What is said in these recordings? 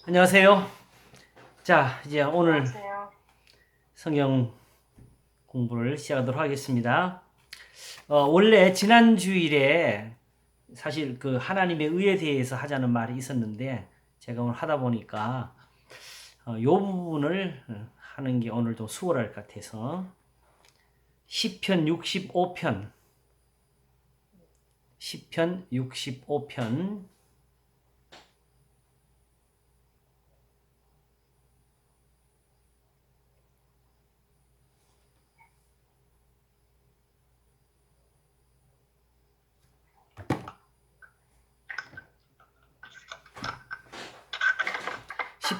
안녕하세요. 자, 이제 오늘 안녕하세요. 성경 공부를 시작하도록 하겠습니다. 원래 지난 주일에 사실 그 하나님의 의에 대해서 하자는 말이 있었는데 제가 오늘 하다 보니까 요 부분을 하는 게 오늘 좀 수월할 것 같아서 시편 65편, 시편 65편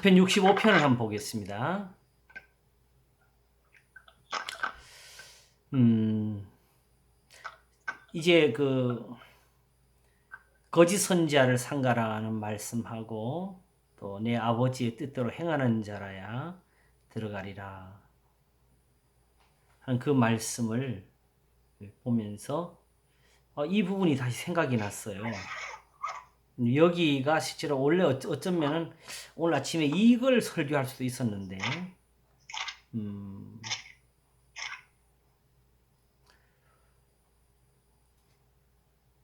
65편을 한번 보겠습니다. 이제 그 거짓 선지자를 상가라는 말씀하고 또 내 아버지의 뜻대로 행하는 자라야 들어가리라 하는 그 말씀을 보면서 이 부분이 다시 생각이 났어요. 여기가 실제로 원래 어쩌면은 오늘 아침에 이걸 설교할 수도 있었는데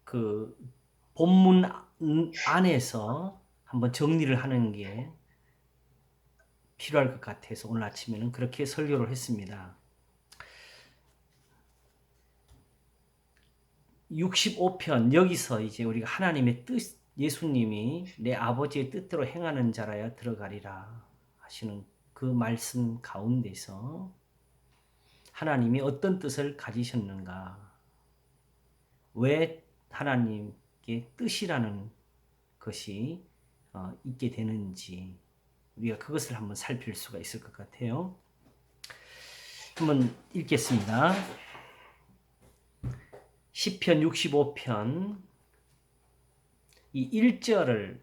그 본문 안에서 한번 정리를 하는 게 필요할 것 같아서 오늘 아침에는 그렇게 설교를 했습니다. 65편 여기서 이제 우리가 하나님의 뜻, 예수님이 내 아버지의 뜻대로 행하는 자라야 들어가리라 하시는 그 말씀 가운데서 하나님이 어떤 뜻을 가지셨는가, 왜 하나님께 뜻이라는 것이 있게 되는지 우리가 그것을 한번 살필 수가 있을 것 같아요. 한번 읽겠습니다. 시편 65편 이 1절을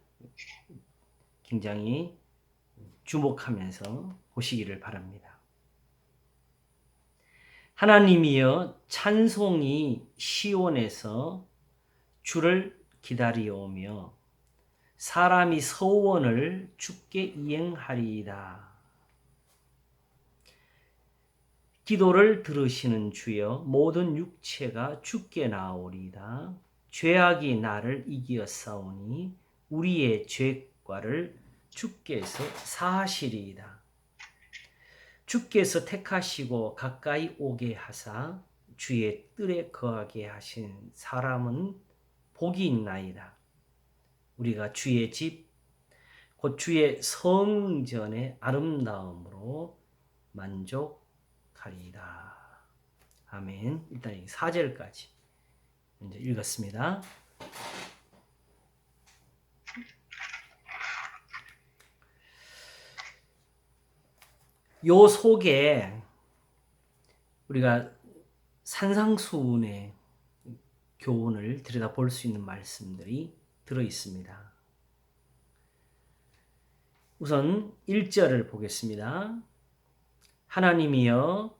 굉장히 주목하면서 보시기를 바랍니다. 하나님이여 찬송이 시온에서 주를 기다리오며 사람이 서원을 주께 이행하리이다. 기도를 들으시는 주여 모든 육체가 주께 나오리이다. 죄악이 나를 이기었사오니 우리의 죄과를 주께서 사하시리이다. 주께서 택하시고 가까이 오게 하사 주의 뜰에 거하게 하신 사람은 복이 있나이다. 우리가 주의 집, 곧 주의 성전의 아름다움으로 만족하리이다. 아멘. 일단 4절까지 먼저 읽었습니다. 요 속에 우리가 산상수훈의 교훈을 들여다볼 수 있는 말씀들이 들어 있습니다. 우선 1절을 보겠습니다. 하나님이여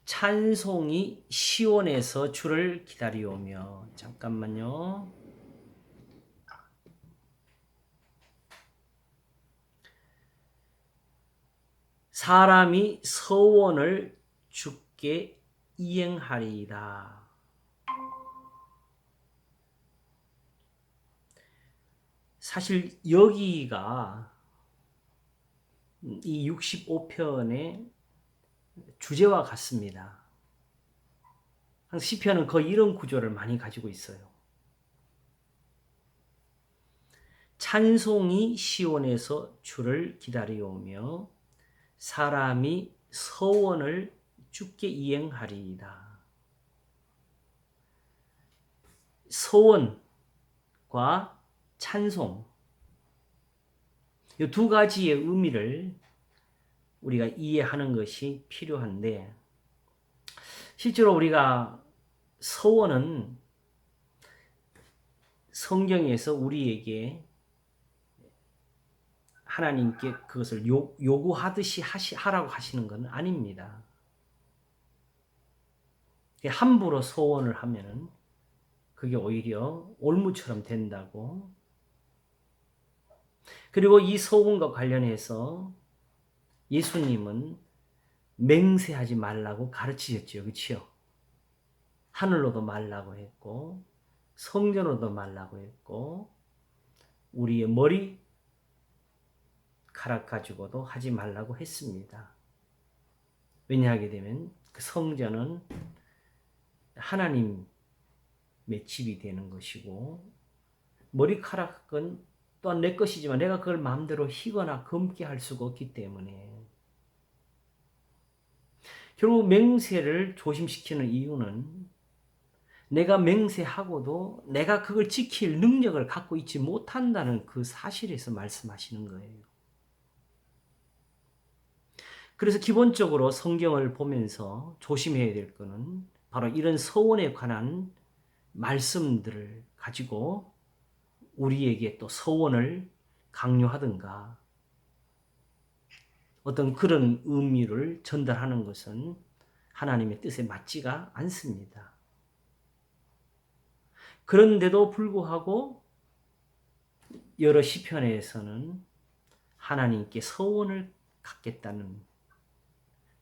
찬송이 시온에서 주를 기다리오며, 잠깐만요. 사람이 서원을 주께 이행하리이다. 사실 여기가 이 65편의 주제와 같습니다. 시편은 거의 이런 구조를 많이 가지고 있어요. 찬송이 시온에서 주를 기다리오며 사람이 서원을 주께 이행하리이다. 서원과 찬송, 이 두 가지의 의미를 우리가 이해하는 것이 필요한데, 실제로 우리가 서원은 성경에서 우리에게 하나님께 그것을 요구하듯이 하라고 하시는 건 아닙니다. 함부로 소원을 하면은 그게 오히려 올무처럼 된다고. 그리고 이 서원과 관련해서 예수님은 맹세하지 말라고 가르치셨지요. 그렇죠? 하늘로도 말라고 했고 성전으로도 말라고 했고 우리의 머리카락 가지고도 하지 말라고 했습니다. 왜냐하게 되면 그 성전은 하나님의 집이 되는 것이고 머리카락은 또한 내 것이지만 내가 그걸 마음대로 희거나 검게 할 수가 없기 때문에 결국 맹세를 조심시키는 이유는 내가 맹세하고도 내가 그걸 지킬 능력을 갖고 있지 못한다는 그 사실에서 말씀하시는 거예요. 그래서 기본적으로 성경을 보면서 조심해야 될 것은 바로 이런 서원에 관한 말씀들을 가지고 우리에게 또 서원을 강요하든가 어떤 그런 의미를 전달하는 것은 하나님의 뜻에 맞지가 않습니다. 그런데도 불구하고 여러 시편에서는 하나님께 서원을 갖겠다는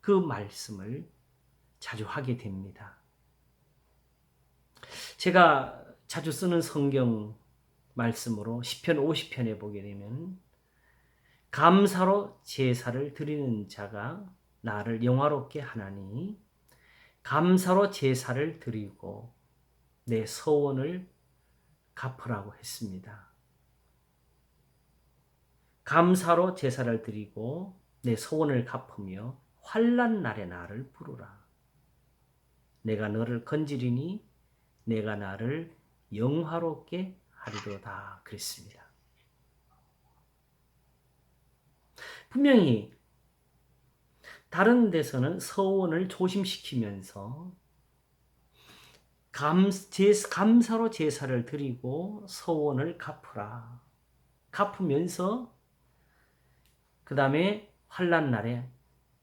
그 말씀을 자주 하게 됩니다. 제가 자주 쓰는 성경 말씀으로 시편 50편에 보게 되면 감사로 제사를 드리는 자가 나를 영화롭게 하나니 감사로 제사를 드리고 내 서원을 갚으라고 했습니다. 감사로 제사를 드리고 내 소원을 갚으며 환난 날에 나를 부르라. 내가 너를 건지리니 내가 나를 영화롭게 하리로다 그랬습니다. 분명히 다른 데서는 서원을 조심시키면서 감사로 제사를 드리고 서원을 갚으라. 갚으면서 그 다음에 환난 날에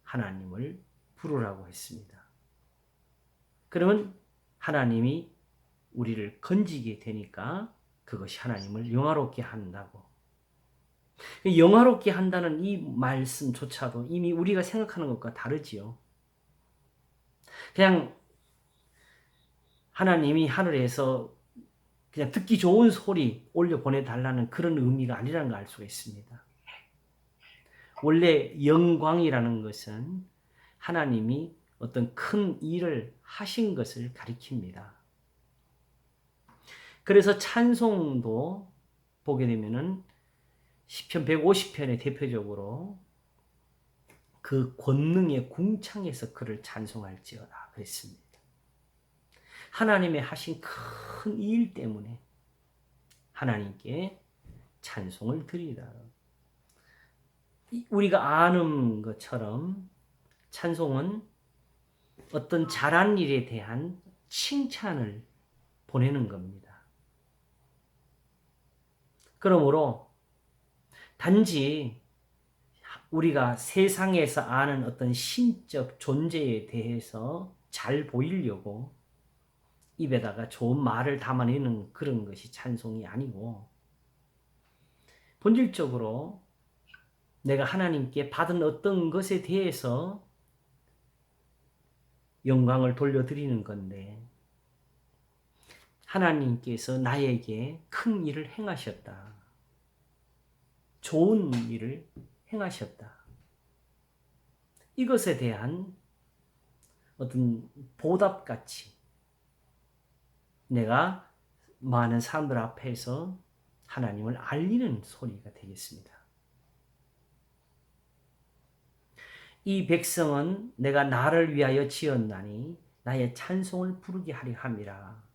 하나님을 부르라고 했습니다. 그러면 하나님이 우리를 건지게 되니까 그것이 하나님을 영화롭게 한다고. 영화롭게 한다는 이 말씀조차도 이미 우리가 생각하는 것과 다르지요. 그냥 하나님이 하늘에서 그냥 듣기 좋은 소리 올려 보내달라는 그런 의미가 아니라는 걸 알 수가 있습니다. 원래 영광이라는 것은 하나님이 어떤 큰 일을 하신 것을 가리킵니다. 그래서 찬송도 보게 되면은 시편 150편에 대표적으로 그 권능의 궁창에서 그를 찬송할지어다 그랬습니다. 하나님의 하신 큰 일 때문에 하나님께 찬송을 드리라. 우리가 아는 것처럼 찬송은 어떤 잘한 일에 대한 칭찬을 보내는 겁니다. 그러므로 단지 우리가 세상에서 아는 어떤 신적 존재에 대해서 잘 보이려고 입에다가 좋은 말을 담아내는 그런 것이 찬송이 아니고 본질적으로 내가 하나님께 받은 어떤 것에 대해서 영광을 돌려드리는 건데 하나님께서 나에게 큰 일을 행하셨다. 좋은 일을 행하셨다. 이것에 대한 어떤 보답같이 내가 많은 사람들 앞에서 하나님을 알리는 소리가 되겠습니다. 이 백성은 내가 나를 위하여 지었나니 나의 찬송을 부르게 하려 함이라.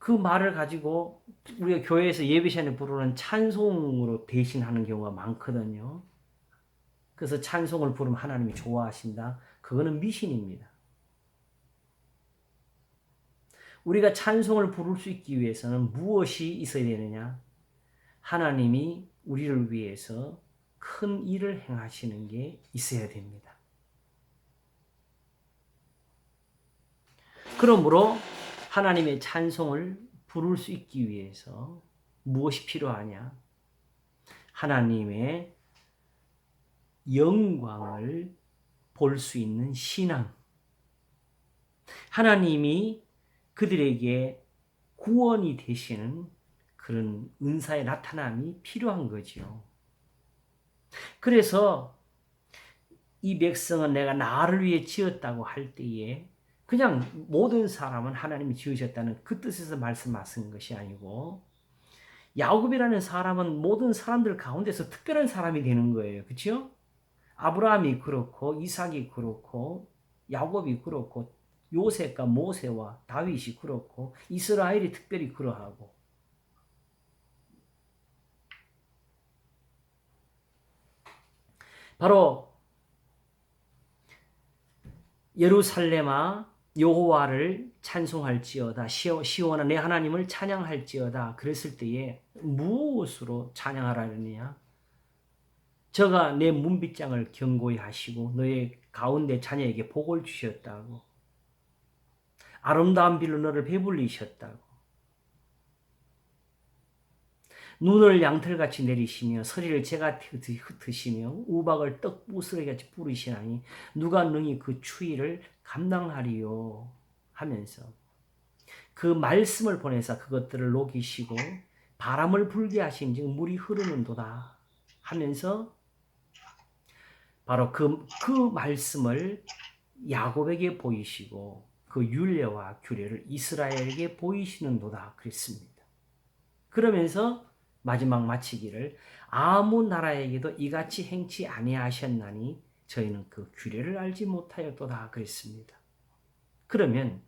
그 말을 가지고 우리가 교회에서 예배 시간에 부르는 찬송으로 대신하는 경우가 많거든요. 그래서 찬송을 부르면 하나님이 좋아하신다. 그거는 미신입니다. 우리가 찬송을 부를 수 있기 위해서는 무엇이 있어야 되느냐? 하나님이 우리를 위해서 큰 일을 행하시는 게 있어야 됩니다. 그러므로 하나님의 찬송을 부를 수 있기 위해서 무엇이 필요하냐? 하나님의 영광을 볼 수 있는 신앙. 하나님이 그들에게 구원이 되시는 그런 은사의 나타남이 필요한 거죠. 그래서 이 백성은 내가 나를 위해 지었다고 할 때에 그냥 모든 사람은 하나님이 지으셨다는 그 뜻에서 말씀하신 것이 아니고 야곱이라는 사람은 모든 사람들 가운데서 특별한 사람이 되는 거예요. 그렇죠? 아브라함이 그렇고 이삭이 그렇고 야곱이 그렇고 요셉과 모세와 다윗이 그렇고 이스라엘이 특별히 그러하고 바로 예루살렘아 여호와를 찬송할지어다 시온아 내 하나님을 찬양할지어다 그랬을 때에 무엇으로 찬양하라느냐 저가 내 문빗장을 견고히 하시고 너의 가운데 자녀에게 복을 주셨다고 아름다운 빌로 너를 배불리셨다고 눈을 양털같이 내리시며 서리를 재가 흩으시며 우박을 떡 부스러기같이 뿌리시나니 누가 능히 그 추위를 감당하리요 하면서 그 말씀을 보내사 그것들을 녹이시고 바람을 불게 하신즉 물이 흐르는도다 하면서 바로 그 말씀을 야곱에게 보이시고 그 율례와 규례를 이스라엘에게 보이시는도다 그랬습니다. 그러면서 마지막 마치기를 아무 나라에게도 이같이 행치 아니하셨나니 저희는 그 규례를 알지 못하였도다 그랬습니다. 그러면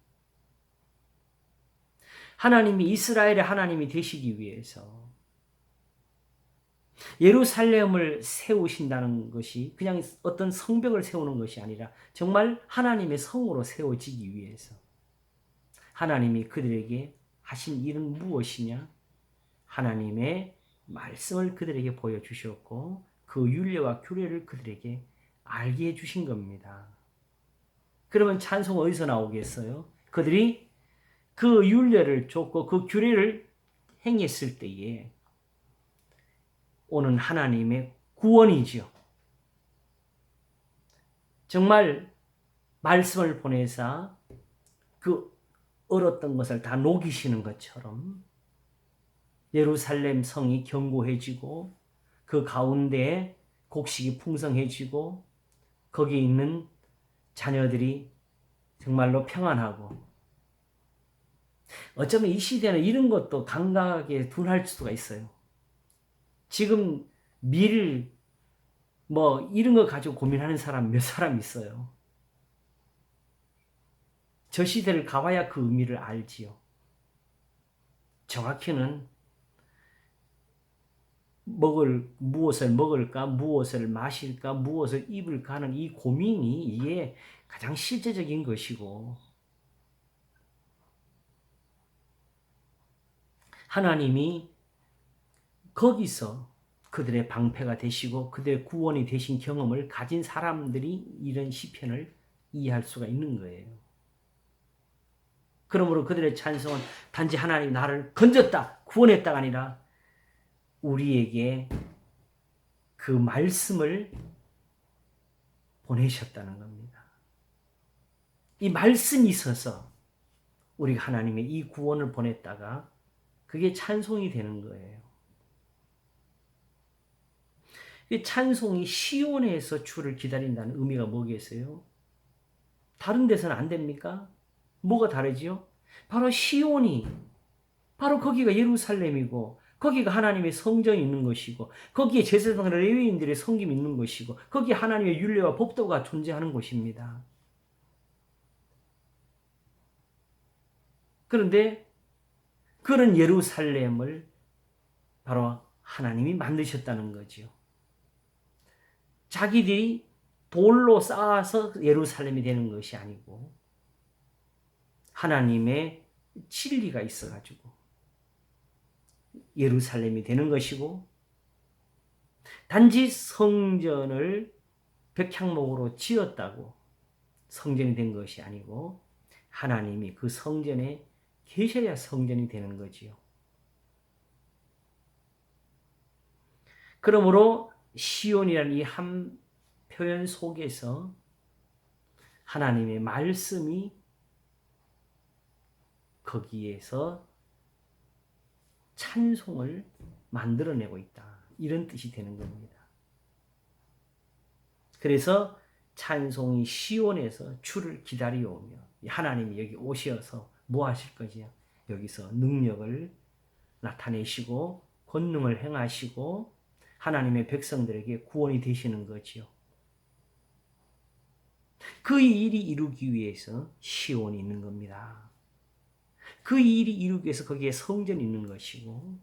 하나님이 이스라엘의 하나님이 되시기 위해서 예루살렘을 세우신다는 것이 그냥 어떤 성벽을 세우는 것이 아니라 정말 하나님의 성으로 세워지기 위해서 하나님이 그들에게 하신 일은 무엇이냐? 하나님의 말씀을 그들에게 보여주셨고 그 율례와 규례를 그들에게 알게 해주신 겁니다. 그러면 찬송 어디서 나오겠어요? 그들이 그 율례를 줬고 그 규례를 행했을 때에 오는 하나님의 구원이지요. 정말 말씀을 보내사 그 얼었던 것을 다 녹이시는 것처럼 예루살렘 성이 견고해지고 그 가운데 곡식이 풍성해지고 거기에 있는 자녀들이 정말로 평안하고 어쩌면 이 시대는 이런 것도 강하게 둔할 수가 있어요. 지금 밀 이런 거 가지고 고민하는 사람 몇 사람 있어요. 저 시대를 가봐야 그 의미를 알지요. 정확히는 무엇을 먹을까, 무엇을 마실까, 무엇을 입을까 하는 이 고민이 이게 가장 실제적인 것이고 하나님이 거기서 그들의 방패가 되시고 그들의 구원이 되신 경험을 가진 사람들이 이런 시편을 이해할 수가 있는 거예요. 그러므로 그들의 찬송은 단지 하나님 나를 건졌다, 구원했다가 아니라 우리에게 그 말씀을 보내셨다는 겁니다. 이 말씀이 있어서 우리가 하나님의 이 구원을 보냈다가 그게 찬송이 되는 거예요. 이 찬송이 시온에서 주를 기다린다는 의미가 뭐겠어요? 다른 데서는 안 됩니까? 뭐가 다르지요? 바로 시온이 바로 거기가 예루살렘이고 거기가 하나님의 성전이 있는 것이고 거기에 제사장 레위인들의 성김이 있는 것이고 거기에 하나님의 율례와 법도가 존재하는 곳입니다. 그런데 그런 예루살렘을 바로 하나님이 만드셨다는 거죠. 자기들이 돌로 쌓아서 예루살렘이 되는 것이 아니고 하나님의 진리가 있어가지고 예루살렘이 되는 것이고 단지 성전을 백향목으로 지었다고 성전이 된 것이 아니고 하나님이 그 성전에 계셔야 성전이 되는 거지요. 그러므로 시온이라는 이 한 표현 속에서 하나님의 말씀이 거기에서 찬송을 만들어내고 있다. 이런 뜻이 되는 겁니다. 그래서 찬송이 시온에서 주를 기다려오며 하나님이 여기 오셔서 뭐 하실 거지요? 여기서 능력을 나타내시고 권능을 행하시고 하나님의 백성들에게 구원이 되시는 거지요. 그 일이 이루기 위해서 시온이 있는 겁니다. 그 일이 이루기 위해서 거기에 성전이 있는 것이고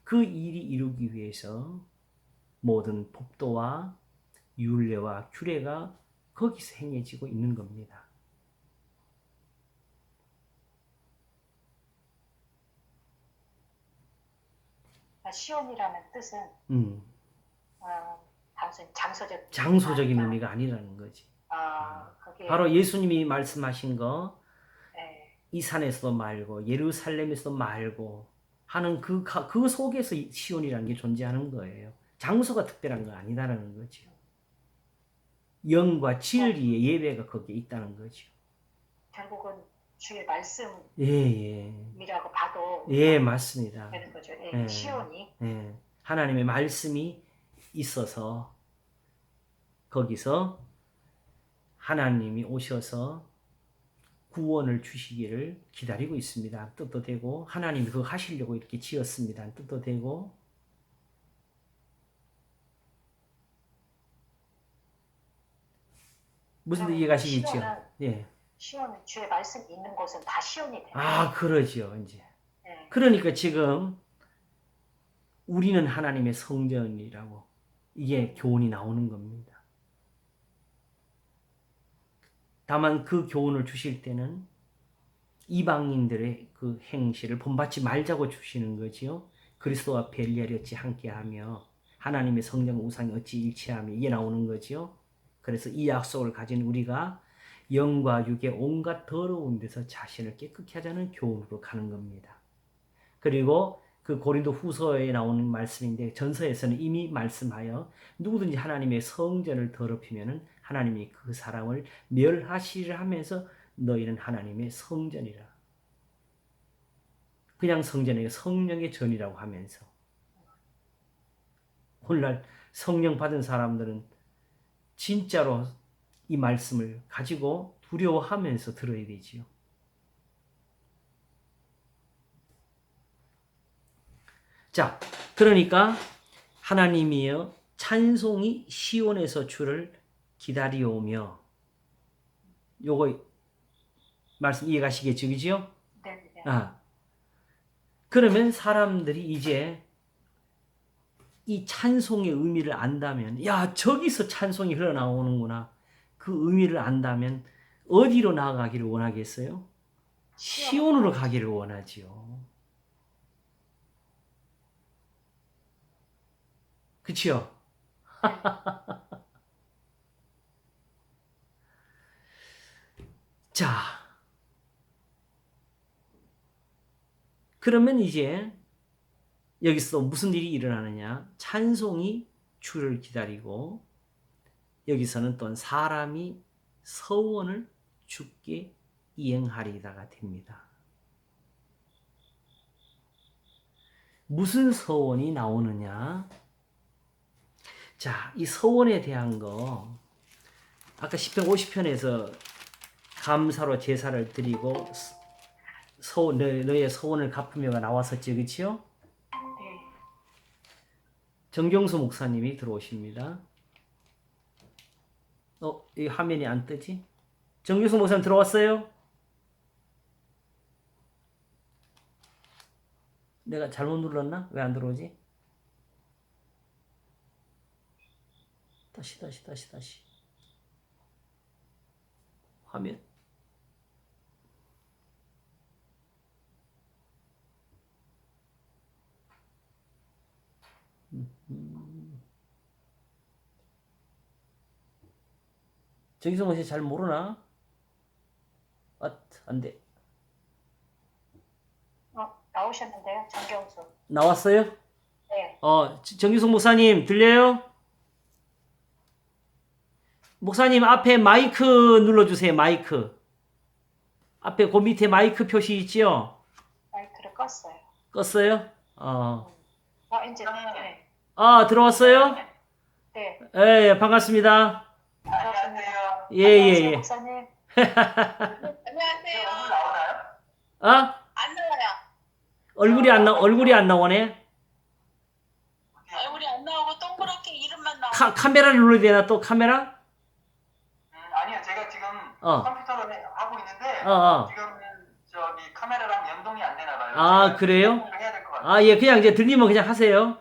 그 일이 이루기 위해서 모든 법도와 율례와 규례가 거기서 행해지고 있는 겁니다. 시온이라는 뜻은 단순히 장소적인 의미가 아니라는 거지. 그게 바로 예수님이 말씀하신 거, 네. 이 산에서도 말고 예루살렘에서도 말고 하는 그 속에서 시온이라는 게 존재하는 거예요. 장소가 특별한 건 아니다라는 거죠. 영과 진리의 예배가 거기에 있다는 거죠. 결국은 주의 말씀이라고 예, 봐도 예, 맞습니다. 되는 거죠. 예, 시온이 예. 하나님의 말씀이 있어서 거기서 하나님이 오셔서 구원을 주시기를 기다리고 있습니다. 뜻도 되고 하나님이 그거 하시려고 이렇게 지었습니다. 뜻도 되고 무슨 뜻 이해가시겠죠? 예. 시온은 주의 말씀 있는 곳은 다 시온이 돼요. 그러죠, 이제. 네. 그러니까 지금 우리는 하나님의 성전이라고 이게 교훈이 나오는 겁니다. 다만 그 교훈을 주실 때는 이방인들의 그 행실을 본받지 말자고 주시는 거지요. 그리스도와 벨리알이 어찌 함께하며 하나님의 성령 우상이 어찌 일치하며 이게 나오는 거지요. 그래서 이 약속을 가진 우리가 영과 육의 온갖 더러운 데서 자신을 깨끗게 하자는 교훈으로 가는 겁니다. 그리고 그 고린도 후서에 나오는 말씀인데 전서에서는 이미 말씀하여 누구든지 하나님의 성전을 더럽히면 하나님이 그 사람을 멸하시리라 하면서 너희는 하나님의 성전이라. 그냥 성전이 성령의 전이라고 하면서 오늘날 성령 받은 사람들은 진짜로 이 말씀을 가지고 두려워하면서 들어야 되지요. 자, 그러니까 하나님이여 찬송이 시온에서 주를 기다리오며 요거 말씀 이해가시겠죠? 그죠? 네. 그러면 사람들이 이제 이 찬송의 의미를 안다면 야 저기서 찬송이 흘러나오는구나. 그 의미를 안다면 어디로 나아가기를 원하겠어요? 시온으로 가기를 원하지요. 그치요? 자, 그러면 이제 여기서 무슨 일이 일어나느냐? 찬송이 주를 기다리고 여기서는 또 사람이 서원을 주께 이행하리다가 됩니다. 무슨 서원이 나오느냐? 자, 이 서원에 대한 거 아까 10편 50편에서 감사로 제사를 드리고 너의 서원을 갚으며가 나왔었죠. 그렇죠? 네. 정경수 목사님이 들어오십니다. 이 화면이 안 뜨지? 정경수 목사님 들어왔어요? 내가 잘못 눌렀나? 왜 안 들어오지? 다시. 화면. 정기성 목사님 잘 모르나? 안 돼. 나오셨는데요, 정경수. 나왔어요? 네. 정규석 목사님 들려요? 목사님 앞에 마이크 눌러주세요. 마이크. 앞에 그 밑에 마이크 표시 있지요? 마이크를 껐어요. 껐어요? 이제 네. 들어왔어요? 네. 예, 반갑습니다. 안녕하세요. 예, 예, 안녕하세요, 예. 목사님. 안녕하세요. 오늘 나오나요? 안 나와요. 얼굴이 안 나오네? 얼굴이 안 나오고 동그랗게 이름만 나와요. 카메라를 눌러야 되나 또 카메라? 아니요, 제가 지금 컴퓨터로 하고 있는데 지금 저기 카메라랑 연동이 안 되나 봐요. 그래요? 해야 될 것 같아요. 예, 그냥 이제 들리면 그냥 하세요.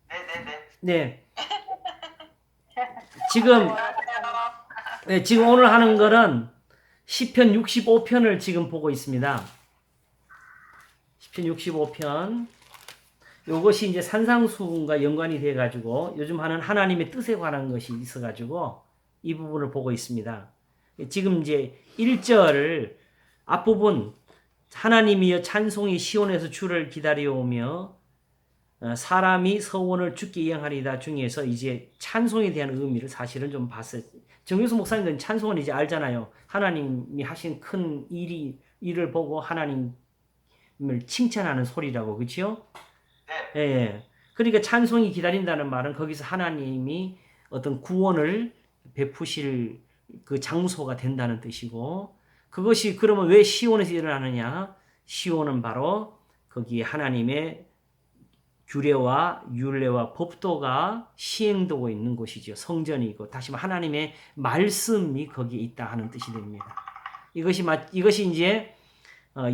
네네네. 네. 지금, 네, 지금 오늘 하는 거는 시편 65편을 지금 보고 있습니다. 시편 65편. 요것이 이제 산상수훈과 연관이 돼가지고 요즘 하는 하나님의 뜻에 관한 것이 있어가지고 이 부분을 보고 있습니다. 지금 이제 1절 앞부분 하나님이여 찬송이 시온에서 주를 기다려오며 사람이 서원을 주께 이행하리다 중에서 이제 찬송에 대한 의미를 사실은 좀 봤어요. 정유수 목사님은 찬송은 이제 알잖아요. 하나님이 하신 큰 일을 보고 하나님을 칭찬하는 소리라고, 그렇죠? 네. 예. 그러니까 찬송이 기다린다는 말은 거기서 하나님이 어떤 구원을 베푸실 그 장소가 된다는 뜻이고, 그것이 그러면 왜 시온에서 일어나느냐? 시온은 바로 거기에 하나님의 규례와 율례와 법도가 시행되고 있는 곳이죠. 성전이고, 다시 말해 하나님의 말씀이 거기에 있다 하는 뜻이 됩니다. 이것이 이제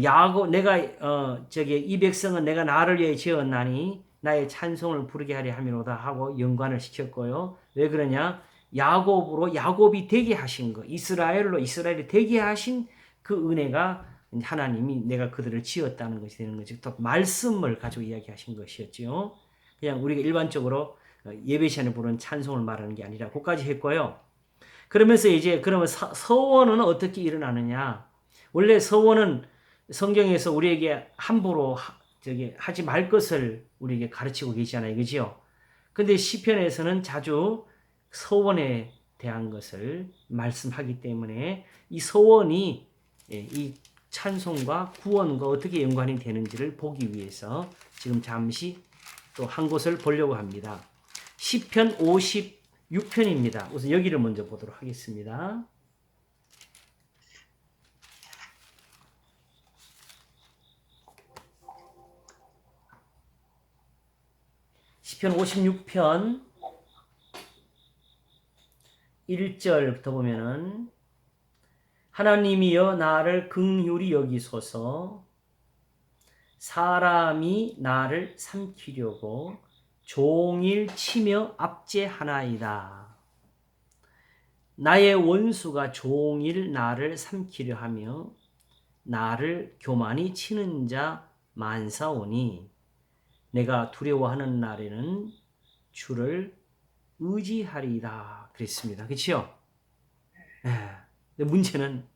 야곱 내가 이 백성은 내가 나를 위해 지었나니 나의 찬송을 부르게 하려 함이로다 하고 연관을 시켰고요. 왜 그러냐? 야곱이 되게 하신 거, 이스라엘이 되게 하신 그 은혜가 하나님이 내가 그들을 지었다는 것이 되는 거죠. 또 말씀을 가지고 이야기하신 것이었죠. 그냥 우리가 일반적으로 예배 시간에 부르는 찬송을 말하는 게 아니라 그것까지 했고요. 그러면서 이제 그러면 서원은 어떻게 일어나느냐? 원래 서원은 성경에서 우리에게 함부로 하지 말 것을 우리에게 가르치고 계시잖아요. 그죠? 근데 시편에서는 자주 서원에 대한 것을 말씀하기 때문에 이 서원이 이 찬송과 구원과 어떻게 연관이 되는지를 보기 위해서 지금 잠시 또 한 곳을 보려고 합니다. 시편 56편입니다. 우선 여기를 먼저 보도록 하겠습니다. 시편 56편 1절부터 보면은 하나님이여 나를 긍휼히 여기소서 사람이 나를 삼키려고 종일 치며 압제하나이다. 나의 원수가 종일 나를 삼키려 하며 나를 교만히 치는 자 많사오니 내가 두려워하는 날에는 주를 의지하리이다. 그랬습니다. 그렇죠? 근데 문제는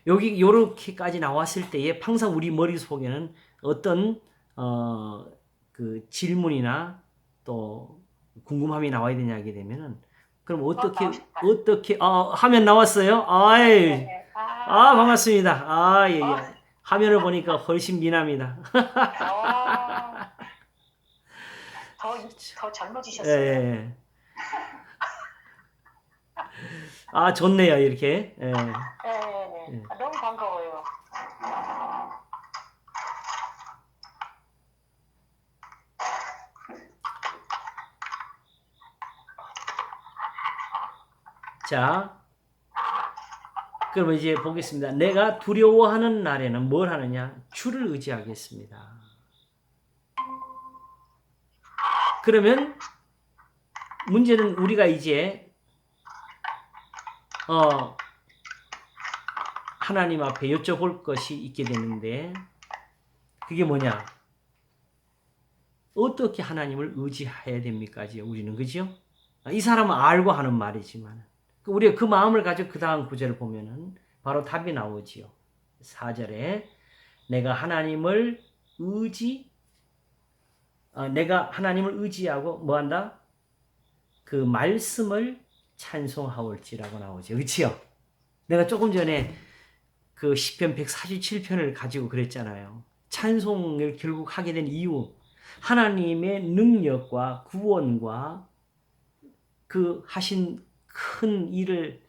여기 요렇게까지 나왔을 때에 항상 우리 머릿속에는 어떤 그 질문이나 또 궁금함이 나와야 되냐 하게 되면은 그럼 어떻게 화면 나왔어요? 네. 반갑습니다. 예. 화면을 보니까 훨씬 미남이다. 더 젊어지셨어요. 예. 좋네요, 이렇게. 예. 네. 너무 반가워요. 자, 그러면 이제 보겠습니다. 내가 두려워하는 날에는 뭘 하느냐? 주를 의지하겠습니다. 그러면 문제는 우리가 이제 하나님 앞에 여쭤볼 것이 있게 되는데 그게 뭐냐? 어떻게 하나님을 의지해야 됩니까? 이제 우리는, 그죠? 이 사람은 알고 하는 말이지만 우리가 그 마음을 가지고 그 다음 구절을 보면은 바로 답이 나오지요. 4절에 내가 하나님을 내가 하나님을 의지하고 뭐 한다? 그 말씀을 찬송하올지라고 나오죠. 그치요? 내가 조금 전에 그 시편 147편을 가지고 그랬잖아요. 찬송을 결국 하게 된 이유, 하나님의 능력과 구원과 그 하신 큰 일을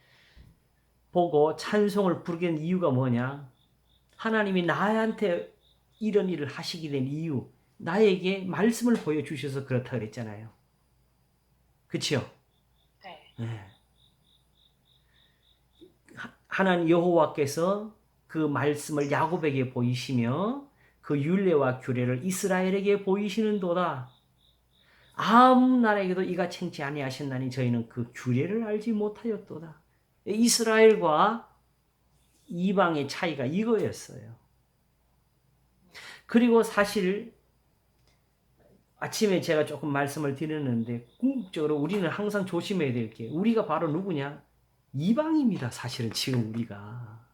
보고 찬송을 부르게 된 이유가 뭐냐? 하나님이 나한테 이런 일을 하시게 된 이유, 나에게 말씀을 보여주셔서 그렇다 그랬잖아요. 그치요? 네. 하나님 여호와께서 그 말씀을 야곱에게 보이시며 그 율례와 규례를 이스라엘에게 보이시는도다. 아무 나라에게도 이같이 행치 아니하셨나니 저희는 그 규례를 알지 못하였도다. 이스라엘과 이방의 차이가 이거였어요. 그리고 사실 아침에 제가 조금 말씀을 드렸는데 궁극적으로 우리는 항상 조심해야 될 게 우리가 바로 누구냐? 이방입니다. 사실은 지금 우리가.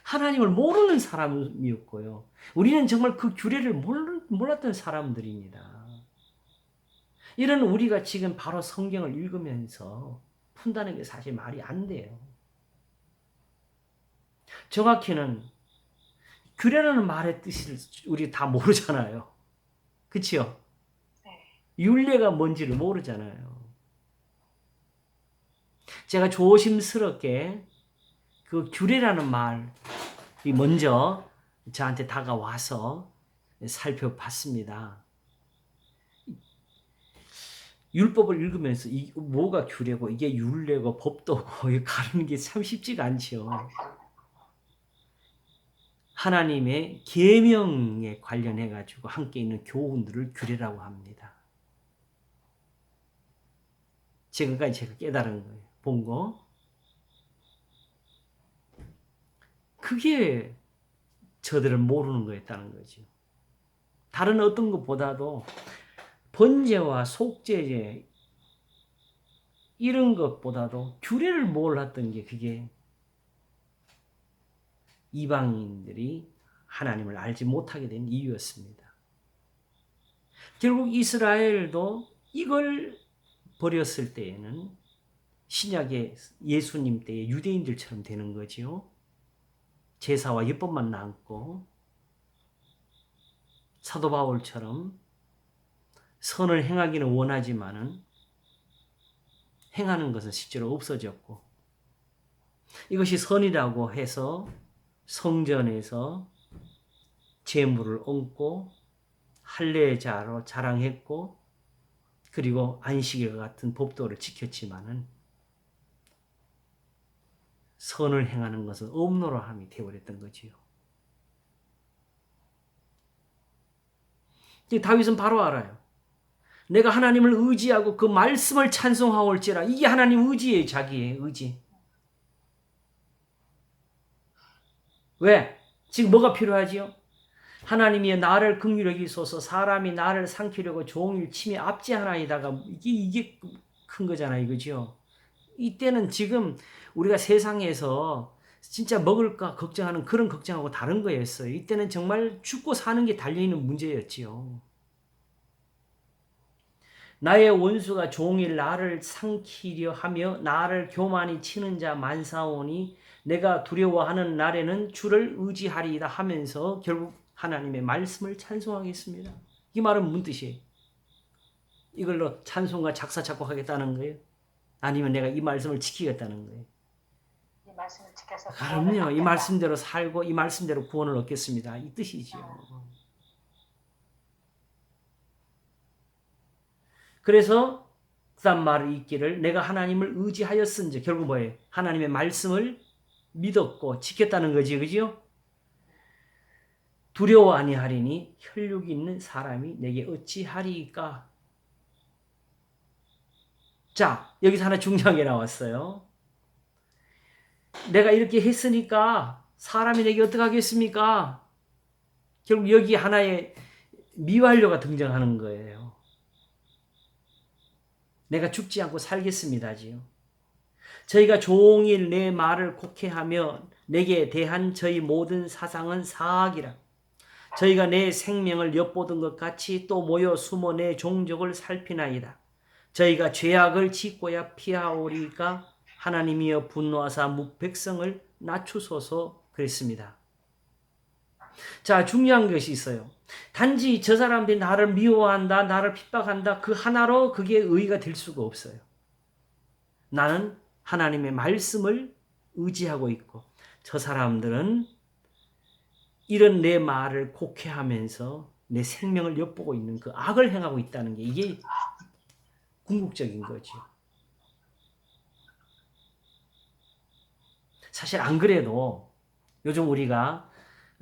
하나님을 모르는 사람이었고요. 우리는 정말 그 규례를 몰랐던 사람들입니다. 이런 우리가 지금 바로 성경을 읽으면서 푼다는 게 사실 말이 안 돼요. 정확히는 규례라는 말의 뜻을 우리 다 모르잖아요. 그치요? 율례가 뭔지를 모르잖아요. 제가 조심스럽게 그 규례라는 말이 먼저 저한테 다가와서 살펴봤습니다. 율법을 읽으면서 뭐가 규례고 이게 율례고 법도고 이거 가르는 게 참 쉽지가 않죠. 하나님의 계명에 관련해 가지고 함께 있는 교훈들을 규례라고 합니다. 지금까지 제가 깨달은 거예요. 본 거. 그게 저들은 모르는 거였다는 거죠. 다른 어떤 것보다도 번제와 속죄제 이런 것보다도 규례를 몰랐던 게 그게 이방인들이 하나님을 알지 못하게 된 이유였습니다. 결국 이스라엘도 이걸 버렸을 때에는 신약의 예수님 때의 유대인들처럼 되는 거지요. 제사와 율법만 남고 사도 바울처럼 선을 행하기는 원하지만은 행하는 것은 실제로 없어졌고 이것이 선이라고 해서 성전에서 제물을 얹고 할례자로 자랑했고 그리고 안식일과 같은 법도를 지켰지만은 선을 행하는 것은 없노라함이 되어버렸던 거지요. 다윗은 바로 알아요. 내가 하나님을 의지하고 그 말씀을 찬송하올지라. 이게 하나님 의지예요. 자기의 의지. 왜? 지금 뭐가 필요하지요? 하나님이 나를 긍휼히 여기소서. 사람이 나를 삼키려고 종일 침에 압제하나이다가 이게 큰 거잖아요. 이거죠. 이때는 지금 우리가 세상에서 진짜 먹을까 걱정하는 그런 걱정하고 다른 거였어요. 이때는 정말 죽고 사는 게 달려있는 문제였지요. 나의 원수가 종일 나를 삼키려 하며 나를 교만히 치는 자 만사오니 내가 두려워하는 날에는 주를 의지하리이다 하면서 결국 하나님의 말씀을 찬송하겠습니다. 이 말은 무슨 뜻이에요? 이걸로 찬송가 작사 작곡하겠다는 거예요? 아니면 내가 이 말씀을 지키겠다는 거예요? 이 말씀을 지켜서 그럼요. 이 말씀대로 살고 이 말씀대로 구원을 얻겠습니다. 이 뜻이지요. 그래서 그다음 말을 읽기를 내가 하나님을 의지하였은즉 결국 뭐예요? 하나님의 말씀을 믿었고 지켰다는 거지. 그죠? 두려워 아니하리니 혈육이 있는 사람이 내게 어찌하리까? 자, 여기서 하나 중요한 게 나왔어요. 내가 이렇게 했으니까 사람이 내게 어떡하겠습니까? 결국 여기 하나의 미완료가 등장하는 거예요. 내가 죽지 않고 살겠습니다지요. 저희가 종일 내 말을 곡해하며 내게 대한 저희 모든 사상은 사악이라. 저희가 내 생명을 엿보던 것 같이 또 모여 숨어 내 종족을 살피나이다. 저희가 죄악을 짓고야 피하오리까 하나님이여 분노하사 백성을 낮추소서 그랬습니다. 자, 중요한 것이 있어요. 단지 저 사람들이 나를 미워한다, 나를 핍박한다, 그 하나로 그게 의의가 될 수가 없어요. 나는 하나님의 말씀을 의지하고 있고, 저 사람들은 이런 내 말을 곡해하면서 내 생명을 엿보고 있는 그 악을 행하고 있다는 게 이게 궁극적인 거죠. 사실 안 그래도 요즘 우리가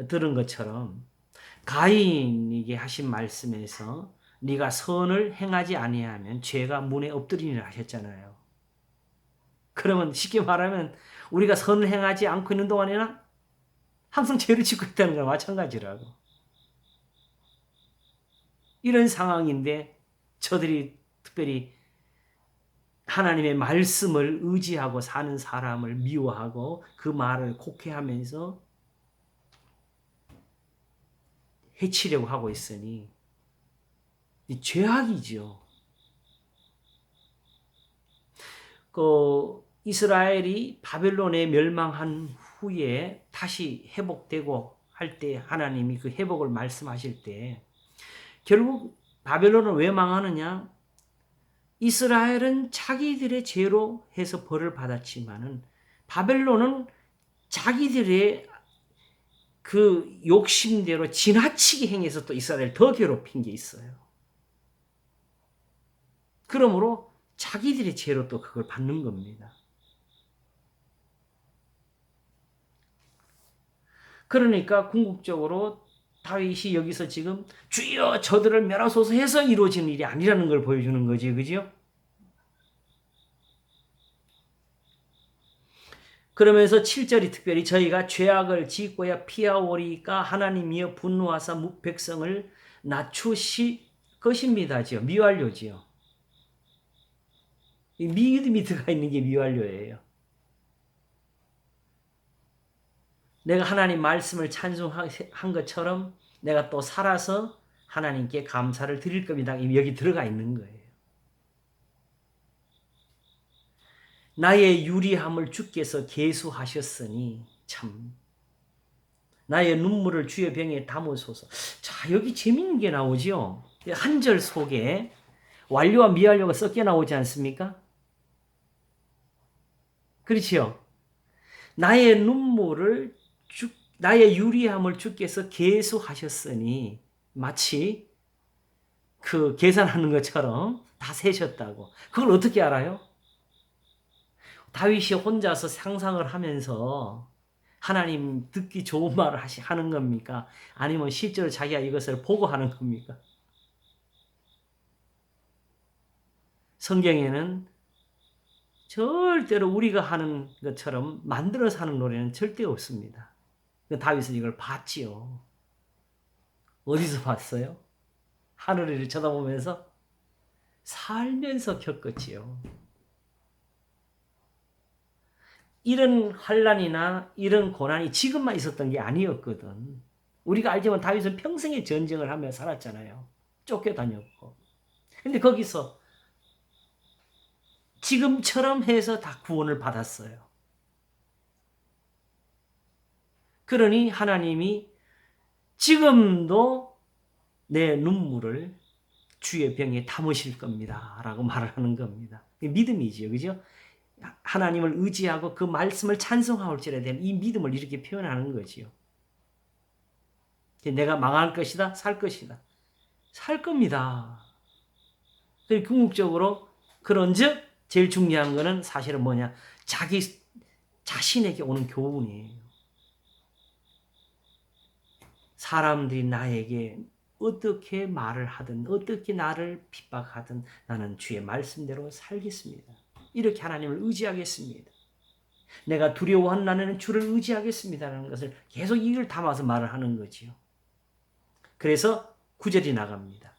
들은 것처럼 가인에게 하신 말씀에서 네가 선을 행하지 아니하면 죄가 문에 엎드리니라 하셨잖아요. 그러면 쉽게 말하면 우리가 선을 행하지 않고 있는 동안에는 항상 죄를 짓고 있다는 거랑 마찬가지라고. 이런 상황인데 저들이 특별히 하나님의 말씀을 의지하고 사는 사람을 미워하고 그 말을 곡해하면서 해치려고 하고 있으니 이 죄악이죠. 이스라엘이 바벨론에 멸망한 후에 다시 회복되고 할 때 하나님이 그 회복을 말씀하실 때 결국 바벨론은 왜 망하느냐? 이스라엘은 자기들의 죄로 해서 벌을 받았지만은 바벨론은 자기들의 그 욕심대로 지나치게 행해서 또 이스라엘을 더 괴롭힌 게 있어요. 그러므로 자기들의 죄로 또 그걸 받는 겁니다. 그러니까 궁극적으로 다윗이 여기서 지금 주여 저들을 멸하소서 해서 이루어지는 일이 아니라는 걸 보여주는 거지, 그죠? 그러면서 7절이 특별히 저희가 죄악을 짓고야 피하오리까 하나님이여 분노하사 백성을 낮추실 것입니다지요. 미완료지요. 이 믿음이 들어가 있는 게 미완료예요. 내가 하나님 말씀을 찬송한 것처럼 내가 또 살아서 하나님께 감사를 드릴 겁니다. 여기 들어가 있는 거예요. 나의 유리함을 주께서 계수하셨으니 참 나의 눈물을 주의 병에 담으소서. 자, 여기 재밌는 게 나오죠. 한 절 속에 완료와 미완료가 섞여 나오지 않습니까? 그렇지요. 나의 눈물을 나의 유리함을 주께서 계수하셨으니 마치 그 계산하는 것처럼 다 세셨다고. 그걸 어떻게 알아요? 다윗이 혼자서 상상을 하면서 하나님 듣기 좋은 말을 하는 겁니까? 아니면 실제로 자기가 이것을 보고 하는 겁니까? 성경에는 절대로 우리가 하는 것처럼 만들어서 하는 노래는 절대 없습니다. 다윗은 이걸 봤지요. 어디서 봤어요? 하늘을 쳐다보면서 살면서 겪었지요. 이런 환난이나 이런 고난이 지금만 있었던 게 아니었거든. 우리가 알지만 다윗은 평생에 전쟁을 하며 살았잖아요. 쫓겨다녔고. 근데 거기서 지금처럼 해서 다 구원을 받았어요. 그러니 하나님이 지금도 내 눈물을 주의 병에 담으실 겁니다. 라고 말을 하는 겁니다. 믿음이지요. 그죠? 하나님을 의지하고 그 말씀을 찬송하올지라 된 이 믿음을 이렇게 표현하는 거지요. 내가 망할 것이다, 살 것이다. 살 겁니다. 궁극적으로 그런즉 제일 중요한 거는 사실은 뭐냐? 자기 자신에게 오는 교훈이에요. 사람들이 나에게 어떻게 말을 하든 어떻게 나를 핍박하든 나는 주의 말씀대로 살겠습니다. 이렇게 하나님을 의지하겠습니다. 내가 두려워한 나는 주를 의지하겠습니다라는 것을 계속 이걸 담아서 말을 하는 거지요. 그래서 9절이 나갑니다.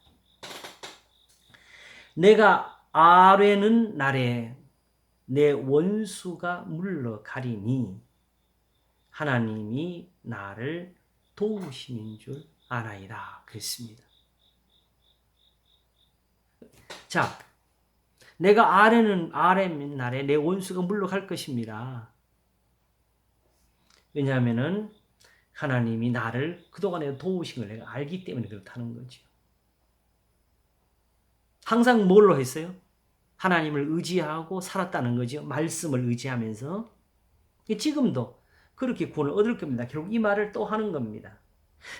내가 아뢰는 날에 내 원수가 물러가리니 하나님이 나를 도우심인 줄 아나이다. 그랬습니다. 자, 내가 아뢰는 날에 내 원수가 물러갈 것입니다. 왜냐하면은 하나님이 나를 그동안에 도우신 걸 내가 알기 때문에 그렇다는 거죠. 항상 뭘로 했어요? 하나님을 의지하고 살았다는 거죠. 말씀을 의지하면서. 지금도 그렇게 구원을 얻을 겁니다. 결국 이 말을 또 하는 겁니다.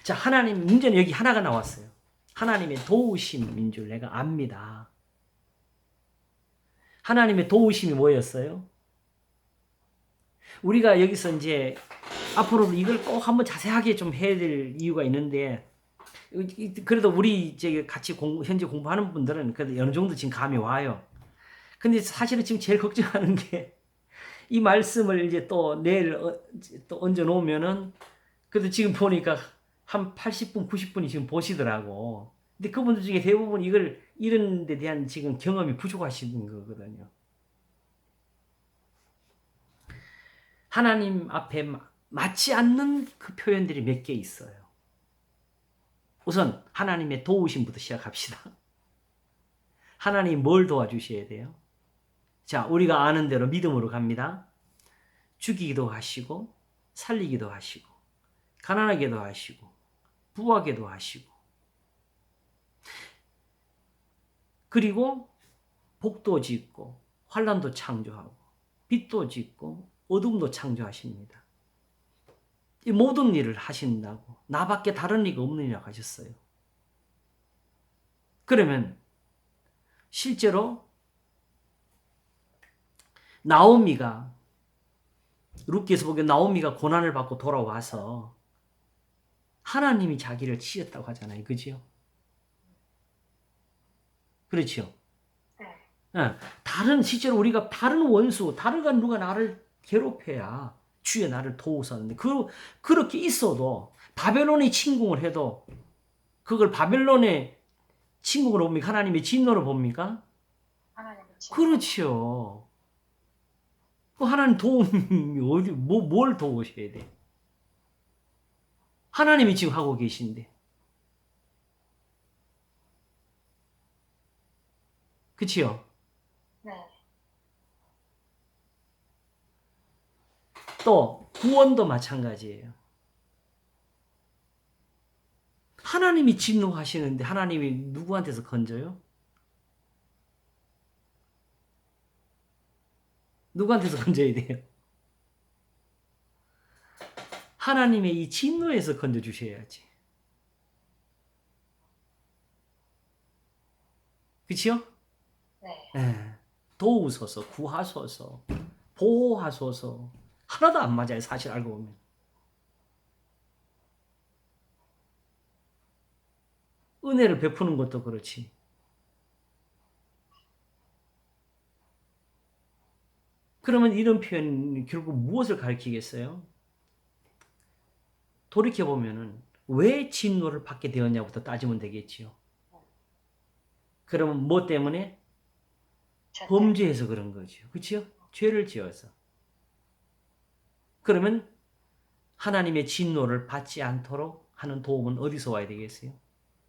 자, 하나님, 문제는 여기 하나가 나왔어요. 하나님의 도우심인 줄 내가 압니다. 하나님의 도우심이 뭐였어요? 우리가 여기서 이제 앞으로 이걸 꼭 한번 자세하게 좀 해야 될 이유가 있는데, 그래도 우리 이제 같이 현재 공부하는 분들은 그래도 어느 정도 지금 감이 와요. 근데 사실은 지금 제일 걱정하는 게 이 말씀을 이제 또 내일 또 얹어 놓으면은 그래도 지금 보니까 한 80분, 90분이 지금 보시더라고. 근데 그분들 중에 대부분 이런 데 대한 지금 경험이 부족하신 거거든요. 하나님 앞에 맞지 않는 그 표현들이 몇 개 있어요. 우선 하나님의 도우심부터 시작합시다. 하나님 뭘 도와주셔야 돼요? 자, 우리가 아는 대로 믿음으로 갑니다. 죽이기도 하시고 살리기도 하시고 가난하게도 하시고 부하게도 하시고 그리고 복도 짓고 환난도 창조하고 빛도 짓고 어둠도 창조하십니다. 이 모든 일을 하신다고 나밖에 다른 이가 없느니라고 하셨어요. 그러면 실제로 나오미가 룻기에서 보기에 나오미가 고난을 받고 돌아와서 하나님이 자기를 치셨다고 하잖아요. 그죠? 그렇죠? 네. 실제로 우리가 다른 원수, 다른 누가 나를 괴롭혀야 주의 나를 도우셨는데 그렇게 있어도 바벨론이 침공을 해도 그걸 바벨론의 침공으로 봅니까? 하나님의 진노로 봅니까? 하나님의 진노. 그렇죠. 그 하나님 도움이 뭘 도우셔야 돼? 하나님이 지금 하고 계신데. 그치요? 네. 또 구원도 마찬가지예요. 하나님이 진노하시는데 하나님이 누구한테서 건져요? 누구한테서 건져야 돼요? 하나님의 이 진노에서 건져주셔야지. 그치요? 네. 네. 도우소서, 구하소서, 보호하소서. 하나도 안 맞아요, 사실 알고 보면. 은혜를 베푸는 것도 그렇지. 그러면 이런 표현이 결국 무엇을 가리키겠어요? 돌이켜보면은 왜 진노를 받게 되었냐부터 따지면 되겠지요. 그러면 뭐 때문에? 범죄해서 그런 거죠. 그렇죠? 죄를 지어서. 그러면 하나님의 진노를 받지 않도록 하는 도움은 어디서 와야 되겠어요?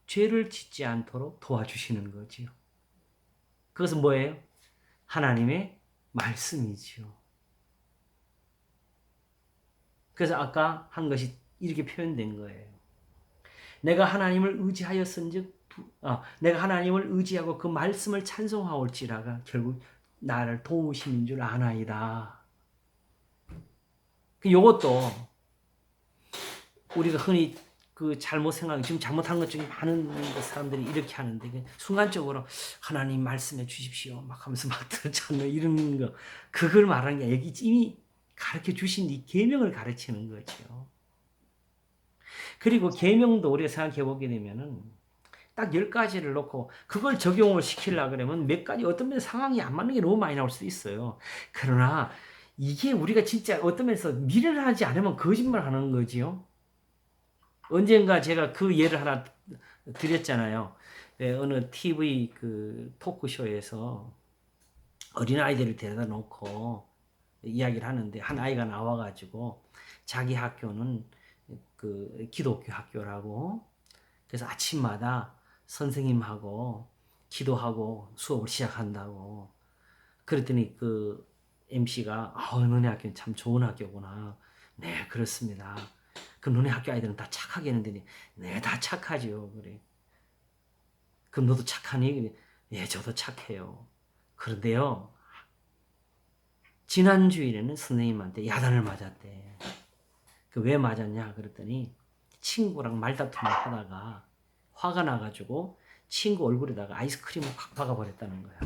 죄를 짓지 않도록 도와주시는 거지요. 그것은 뭐예요? 하나님의 말씀이지요. 그래서 아까 한 것이 이렇게 표현된 거예요. 내가 하나님을 의지하였은즉 내가 하나님을 의지하고 그 말씀을 찬송하올지라가 결국 나를 도우심인 줄 아나이다. 요것도 우리가 흔히 그 잘못 생각하기 지금 잘못한 것 중에 많은 사람들이 이렇게 하는데 순간적으로 하나님 말씀해 주십시오 막 하면서 막 들었잖아요. 이런 거 그걸 말하는 게 여기 이미 가르쳐 주신 이 계명을 가르치는 거죠. 그리고 계명도 우리가 생각해 보게 되면은 딱 10가지를 놓고 그걸 적용을 시키려고 그러면 몇 가지 어떤 면에서 상황이 안 맞는 게 너무 많이 나올 수도 있어요. 그러나 이게 우리가 진짜 어떤 면에서 미련하지 않으면 거짓말 하는 거지요. 언젠가 제가 그 예를 하나 드렸잖아요. 어느 TV 그 토크쇼에서 어린아이들을 데려다 놓고 이야기를 하는데 한 아이가 나와가지고 자기 학교는 그 기독교 학교라고 그래서 아침마다 선생님하고 기도하고 수업을 시작한다고. 그랬더니 그 MC가 너네 학교는 참 좋은 학교구나. 네, 그렇습니다. 그 너네 학교 아이들은 다 착하게 했는데 네, 다 착하죠. 그래. 그럼 너도 착하니? 예, 저도 착해요. 그런데요, 지난 주일에는 선생님한테 야단을 맞았대. 그 왜 맞았냐 그랬더니 친구랑 말다툼을 하다가 화가 나가지고 친구 얼굴에다가 아이스크림을 확 박아버렸다는 거야.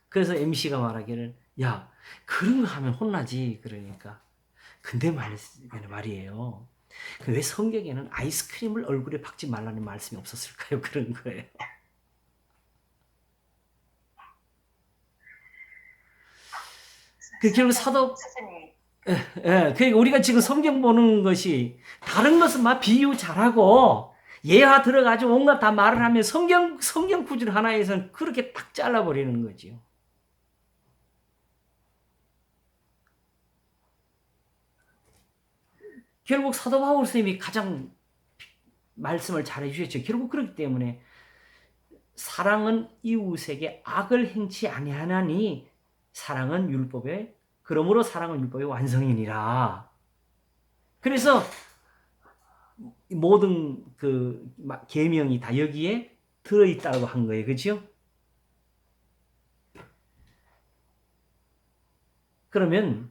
그래서 MC가 말하기를 야, 그런 거 하면 혼나지. 그러니까 근데 말이에요. 왜 성경에는 아이스크림을 얼굴에 박지 말라는 말씀이 없었을까요? 그런 거예요. 그 결국 사도 그러니까 우리가 지금 성경 보는 것이 다른 것은 막 비유 잘하고 예화 들어가지고 온갖 다 말을 하면 성경 구절 하나에서는 그렇게 딱 잘라버리는 거지요. 결국 사도 바울 선생님이 가장 말씀을 잘해 주셨죠. 결국 그렇기 때문에 사랑은 이웃에게 악을 행치 아니하나니 사랑은 율법의 그러므로 사랑은 율법의 완성이니라. 그래서 모든 그 계명이 다 여기에 들어 있다고 한 거예요. 그렇죠? 그러면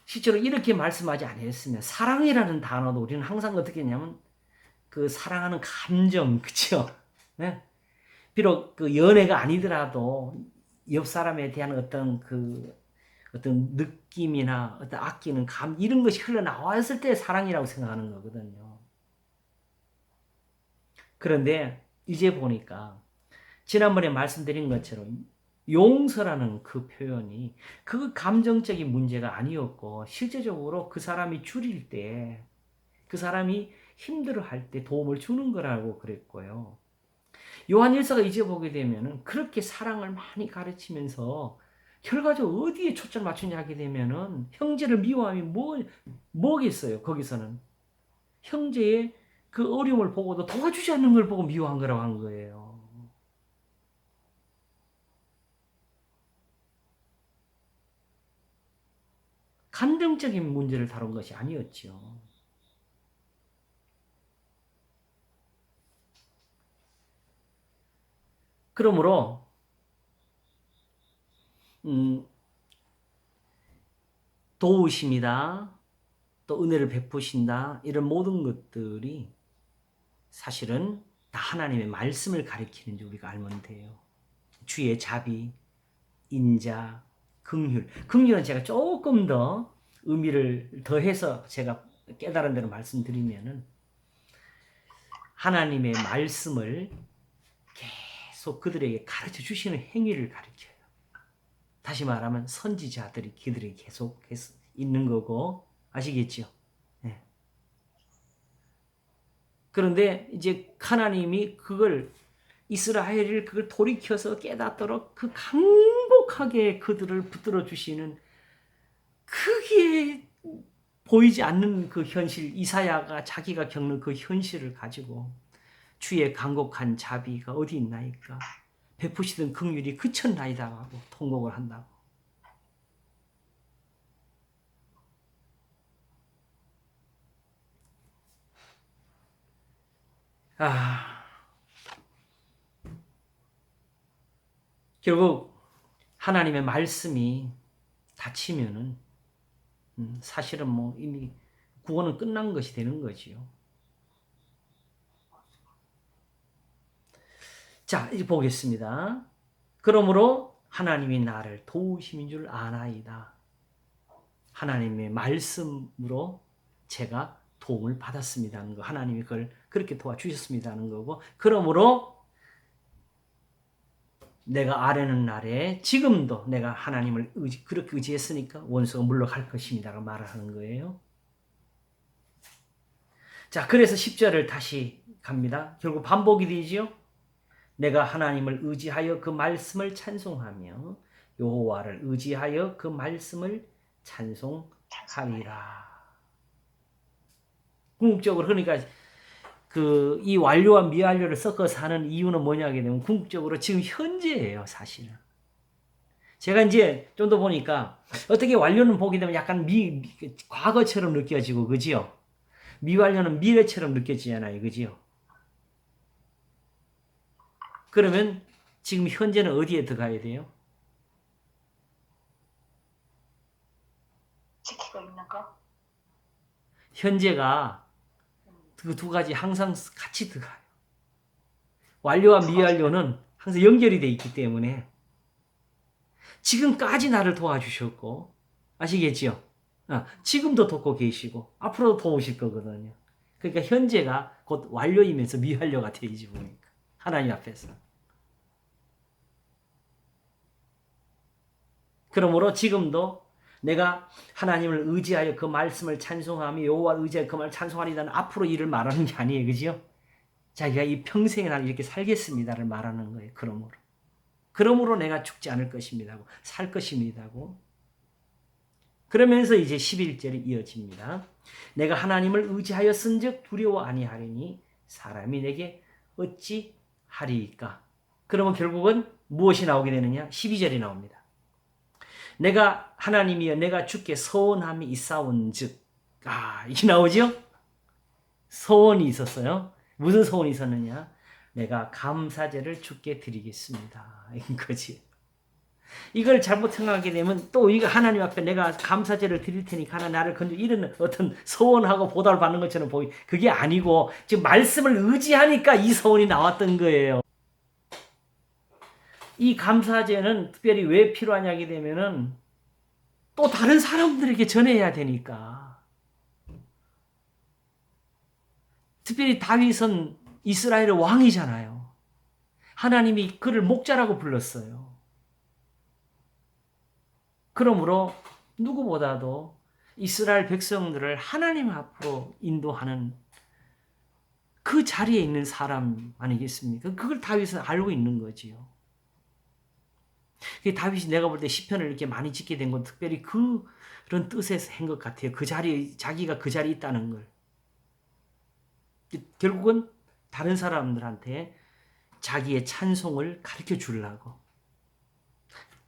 실제로 이렇게 말씀하지 않았으면 사랑이라는 단어도 우리는 항상 어떻게 했냐면 그 사랑하는 감정, 그렇죠? 네? 비록 그 연애가 아니더라도 옆 사람에 대한 어떤 느낌이나 어떤 아끼는 감 이런 것이 흘러나왔을 때 사랑이라고 생각하는 거거든요. 그런데 이제 보니까 지난번에 말씀드린 것처럼 용서라는 그 표현이 그 감정적인 문제가 아니었고 실제적으로 그 사람이 줄일 때 그 사람이 힘들어할 때 도움을 주는 거라고 그랬고요. 요한일서가 이제 보게 되면은 그렇게 사랑을 많이 가르치면서 결과적으로 어디에 초점 맞추냐 하게 되면은 형제를 미워함이 뭐겠어요? 거기서는 형제의 그 어려움을 보고도 도와주지 않는 걸 보고 미워한 거라고 한 거예요. 감정적인 문제를 다룬 것이 아니었죠. 그러므로 도우심이다, 또 은혜를 베푸신다 이런 모든 것들이 사실은 다 하나님의 말씀을 가리키는 줄 우리가 알면 돼요. 주의 자비, 인자, 긍휼. 긍휼은 제가 조금 더 의미를 더해서 제가 깨달은 대로 말씀드리면은 하나님의 말씀을 계속 그들에게 가르쳐 주시는 행위를 가르쳐요. 다시 말하면 선지자들이 그들에게 계속 있는 거고 아시겠죠? 네. 그런데 이제 하나님이 이스라엘을 그걸 돌이켜서 깨닫도록 그 강복하게 그들을 붙들어 주시는 크게 보이지 않는 그 현실, 이사야가 자기가 겪는 그 현실을 가지고 주의 강곡한 자비가 어디 있나이까? 베푸시던 긍휼이 그쳤나이다 하고 통곡을 한다고. 결국 하나님의 말씀이 닫히면은 사실은 뭐 이미 구원은 끝난 것이 되는 거지요. 자, 이제 보겠습니다. 그러므로 하나님이 나를 도우심인 줄 아나이다. 하나님의 말씀으로 제가 도움을 받았습니다는 거. 하나님이 그걸 그렇게 도와주셨습니다는 거고. 그러므로 내가 아뢰는 날에 지금도 내가 하나님을 그렇게 의지했으니까 원수가 물러갈 것입니다라고 말을 하는 거예요. 자, 그래서 10절을 다시 갑니다. 결국 반복이 되지요. 내가 하나님을 의지하여 그 말씀을 찬송하며 여호와를 의지하여 그 말씀을 찬송하리라. 궁극적으로 그러니까 이 완료와 미완료를 섞어서 하는 이유는 뭐냐 하게 되면 궁극적으로 지금 현재예요, 사실은. 제가 이제 좀 더 보니까 어떻게 완료는 보게 되면 약간 과거처럼 느껴지고, 그지요? 미완료는 미래처럼 느껴지잖아요, 그지요? 그러면 지금 현재는 어디에 들어가야 돼요? 지키고 있는 거? 현재가 그 두 가지 항상 같이 들어가요. 완료와 미완료는 항상 연결이 되어 있기 때문에 지금까지 나를 도와주셨고, 아시겠지요? 지금도 돕고 계시고 앞으로도 도우실 거거든요. 그러니까 현재가 곧 완료이면서 미완료가 되지 보니까 하나님 앞에서. 그러므로 지금도 내가 하나님을 의지하여 그 말씀을 찬송하며 여호와를 의지하여 그 말을 찬송하리다는 앞으로 일을 말하는 게 아니에요. 그죠? 자기가 이 평생에 난 이렇게 살겠습니다를 말하는 거예요. 그러므로 내가 죽지 않을 것입니다고, 살 것입니다고. 그러면서 이제 11절이 이어집니다. 내가 하나님을 의지하였은즉 두려워 아니하리니 사람이 내게 어찌 하리이까. 그러면 결국은 무엇이 나오게 되느냐? 12절이 나옵니다. 내가 하나님이여 내가 주께 서원함이 있사온즉. 이게 나오죠? 서원이 있었어요. 무슨 서원이 있었느냐? 내가 감사제를 주께 드리겠습니다. 이건 거지. 이걸 잘못 생각하게 되면 또 이거 하나님 앞에 내가 감사제를 드릴 테니까 하나 나를 건져 이런 어떤 서원하고 보답을 받는 것처럼 보이. 그게 아니고 지금 말씀을 의지하니까 이 서원이 나왔던 거예요. 이 감사제는 특별히 왜 필요하냐게 되면은 또 다른 사람들에게 전해야 되니까. 특별히 다윗은 이스라엘의 왕이잖아요. 하나님이 그를 목자라고 불렀어요. 그러므로 누구보다도 이스라엘 백성들을 하나님 앞으로 인도하는 그 자리에 있는 사람 아니겠습니까? 그걸 다윗은 알고 있는 거지요. 다윗이 내가 볼 때 시편을 이렇게 많이 짓게 된 건 특별히 그런 뜻에서 한 것 같아요. 그 자리에, 자기가 그 자리에 있다는 걸. 결국은 다른 사람들한테 자기의 찬송을 가르쳐 주려고.